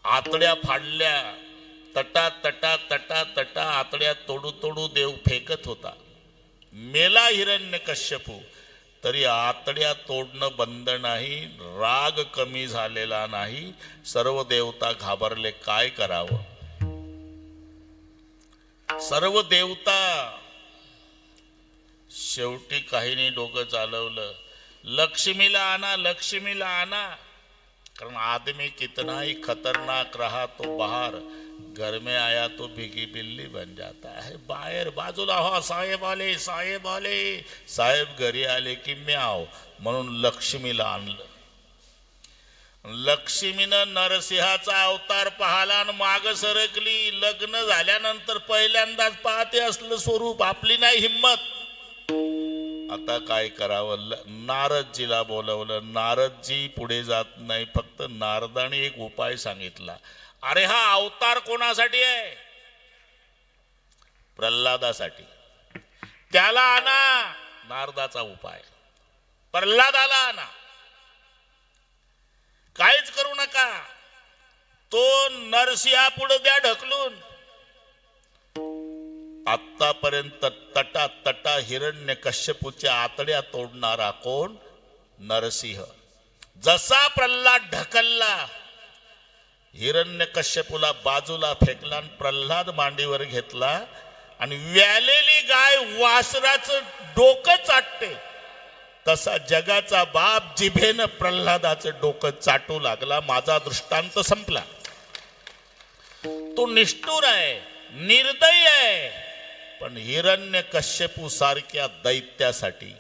आतड्या फाडल्या, तटा तटा तटा तटा आतड्या तोडू तोडू देव फेकत होता. मेला हिरण्यकश्यपू, तरी आतड्या तोडणं बंद नाही, राग कमी झालेला नाही. सर्व देवता घाबरले, काय करावं. सर्व देवता शेवटी काहींनी डोकं चालवलं, लक्ष्मीला आणा, लक्ष्मीला आणा. कारण आदमी कितना ही खतरनाक रहा तो बाहर, घर में आया तो भिगी बिल्ली बन जाता है. बाहेर बाजूला हो, साहेब आले, साहेब आले. साहेब घरी आले की म्याव. म्हणून लक्ष्मीला आणलं. लक्ष्मीनं नरसिंहाचा अवतार पाहाला आणि माग सरकली. लग्न झाल्यानंतर पहिल्यांदाच पाहते असलं स्वरूप, आपली नाही हिम्मत. आता काय करावं, नारदजीला बोलवलं. नारदजी पुढे जात नाही, फक्त नारदाने एक उपाय सांगितला. अरे हा अवतार कोणासाठी आहे, प्रल्हादासाठी. त्याला आणा. नारदाचा उपाय, प्रल्हादाला आणा. काहीच करू नका, तो नरसिंहा पुढे द्या ढकलून. आतापर्यंत तटा तटा हिरण्यकश्यपूच्या आतड्या तोडणारा कोण, नरसिंह. जसा प्रल्हाद ढकलला, हिरण्यकश्यपूला बाजूला फेकला आणि प्रल्हाद मांडीवर घेतला. आणि व्यालेली गाय वासराचं डोकं चाटते, तसा जगाचा बाप जिभेनं प्रल्हादाचं डोकं चाटू लागला. माझा दृष्टांत संपला. तो निष्ठुर आहे, निर्दयी आहे, पण हिरण्यकश्यपू सारख्या दैत्यासाठी,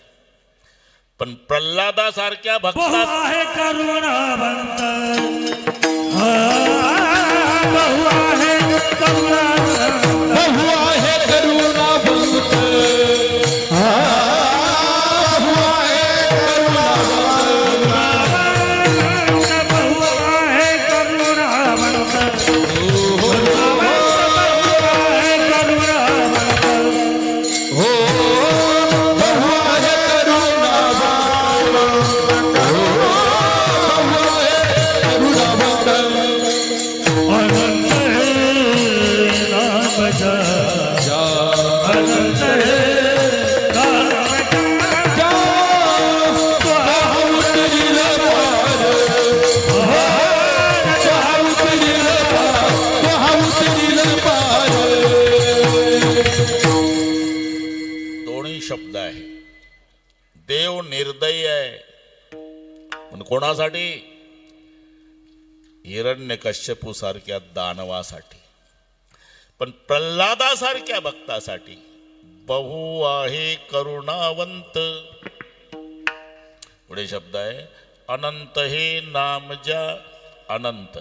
पण प्रल्हादासारख्या भक्ता आहे करुणावंत, बहु आहे करुणावंत, बहु आहे करुणावंत, बहु आहे करुणावंत, बहु आहे करुणावंत, शब्द आहे. देव निर्दयी आहे, पण कोणासाठी, हिरण्यकश्यपू सारख्या दानवासाठी. पण प्रल्हादासारख्या भक्तासाठी बहु आहे करुणावंत. पुढे शब्द आहे अनंत हे नाम ज्या. अनंत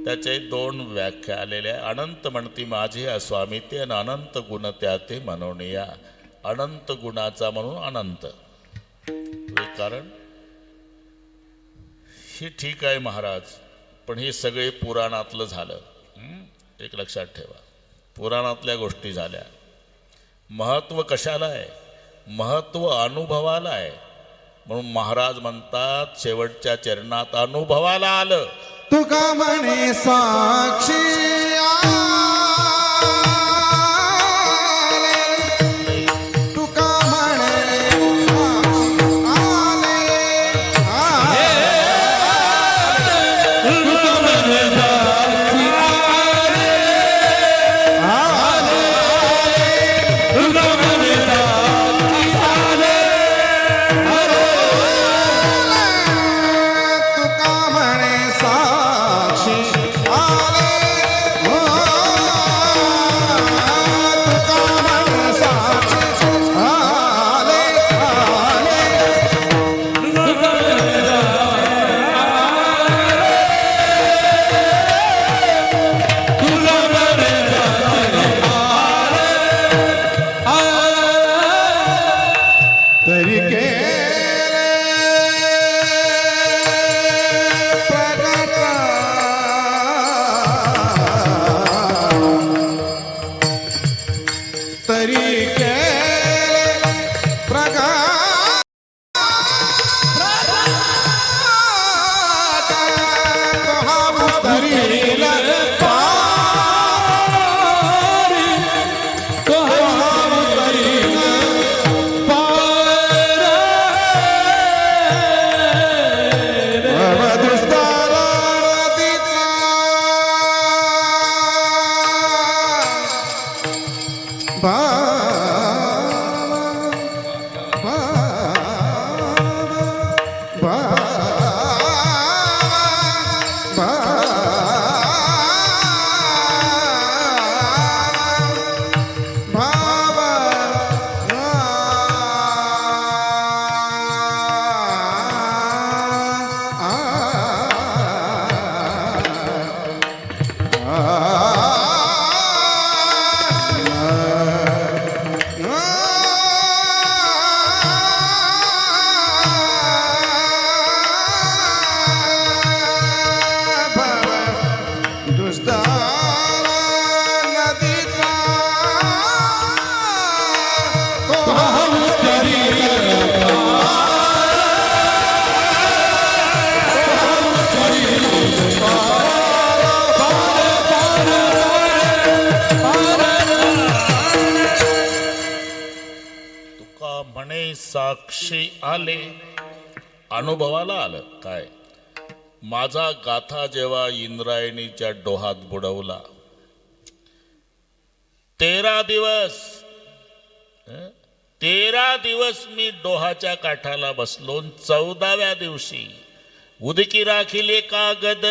त्याचे 2 व्याख्या आलेल्या आहे. अनंत म्हणती माझे स्वामी ते, आणि अनंत गुण त्या ते म्हणून या. अनंत गुणाचा म्हणून अनंत. कारण हे ठीक आहे महाराज, पण हे सगळे पुराणातलं झालं. एक लक्षात ठेवा, पुराणातल्या गोष्टी झाल्या. महत्व कशाला आहे, महत्व अनुभवाला आहे. म्हणून महाराज म्हणतात शेवटच्या चरणात अनुभवाला आलं. तुका म्हणे साक्षी आले, उतरी केले प्रगात हा उतरील साक्षी आले अनुभवाला आलं काय माझा गाथा जेव्हा इंद्रायणीच्या डोहात बुडवला 13 दिवस मी डोहाच्या काठाला बसलो 14व्या दिवशी उदकी राखिले कागद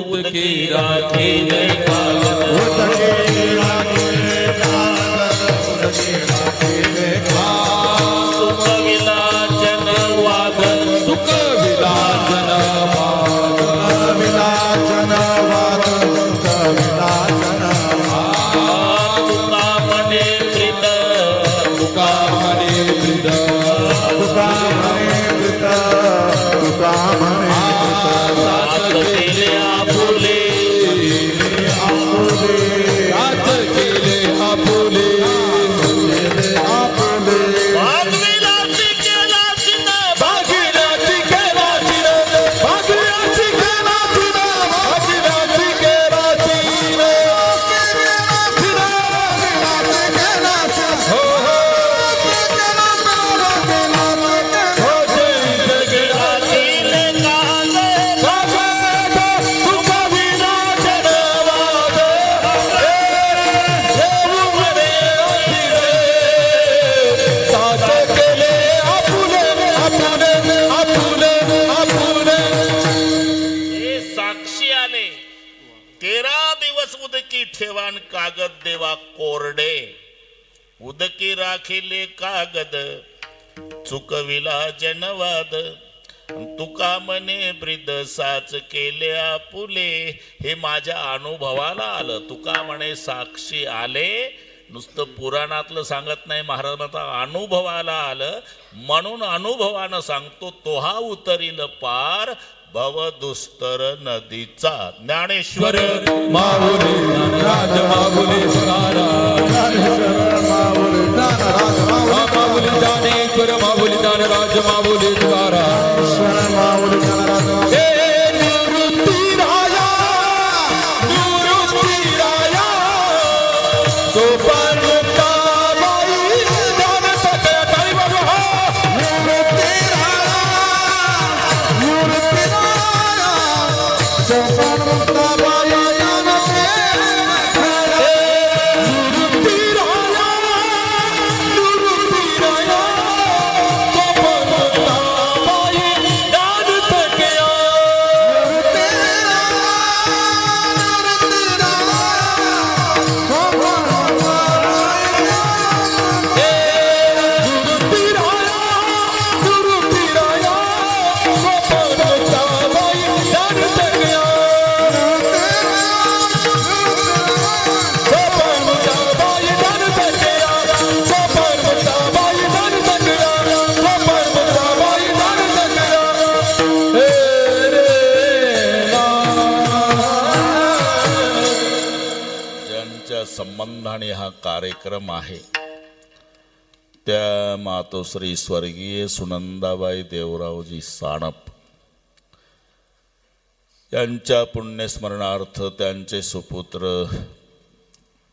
उदकी राखिले ठेवान कागद देवा कोरडे उदकी राखिले कागद चुकविला जनवाद तुका मने ब्रिद साच केले आपुले हे माझ्या अनुभवाला आलं तुका म्हणे साक्षी आले नुसतं पुराणातलं सांगत नाही महाराजांचा अनुभवाला आलं म्हणून अनुभवानं सांगतो तोहा उतरील पार भवदुस्तर नदीचा ज्ञानेश्वर माऊली राज माऊली माऊली ज्ञानेश्वर माऊली ज्ञान राज माऊली द्वारा संबंधाने हा कार्यक्रम आहे त्या मातोश्री स्वर्गीय सुनंदाबाई देवरावजी साणप यांच्या पुण्यस्मरणार्थ त्यांचे सुपुत्र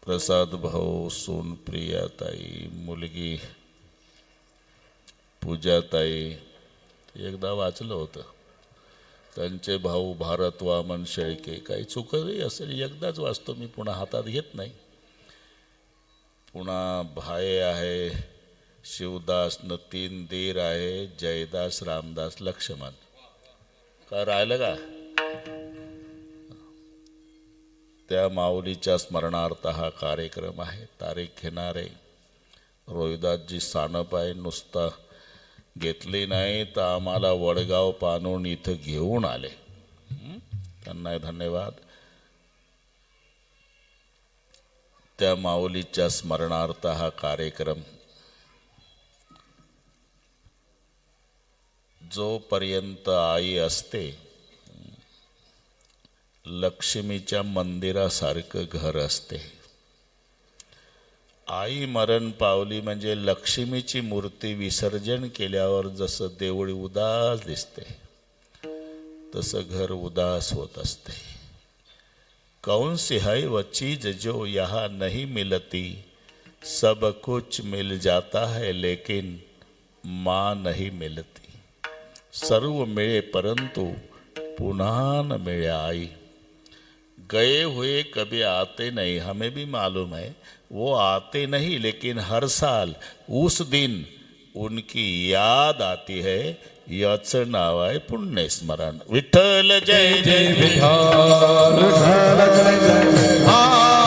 प्रसाद भाऊ, सून प्रियाताई, मुलगी पूजाताई, एकदा वाचलं होतं, त्यांचे भाऊ भारत वामन शेळके, काही चुकही असेल एकदाच वाचतो मी, पुन्हा हातात घेत नाही. पुन्हा भाये आहे शिवदास न 3 दीर आहे, जयदास, रामदास, लक्ष्मण. का राहिलं का? त्या माऊलीच्या स्मरणार्थ हा कार्यक्रम आहे. तारीख घेणारे रोहिदासजी सानप आहे. नुसता घेतली नाही तर आम्हाला वडगाव पानून इथं घेऊन आले. त्यांना धन्यवाद. त्या माऊलीच्या स्मरणार्थ हा कार्यक्रम जोपर्यंत आई असते लक्ष्मीच्या मंदिरासारखं घर असते. आई मरण पावली म्हणजे लक्ष्मीची मूर्ती विसर्जन केल्यावर जसं देवळी उदास दिसते तसं घर उदास होत असते. कौन सी है वह चीज जो यहाँ नहीं मिलती, सब कुछ मिल जाता है लेकिन माँ नहीं मिलती. सर्व मिले परंतु पुनः न मिले आई. गए हुए कभी आते नहीं, हमें भी मालूम है वो आते नहीं, लेकिन हर साल उस दिन उनकी याद आती है. याचं नाव आहे पुण्यस्मरण. विठ्ठल जय जय विठ्ठल, विठ्ठल जय जय.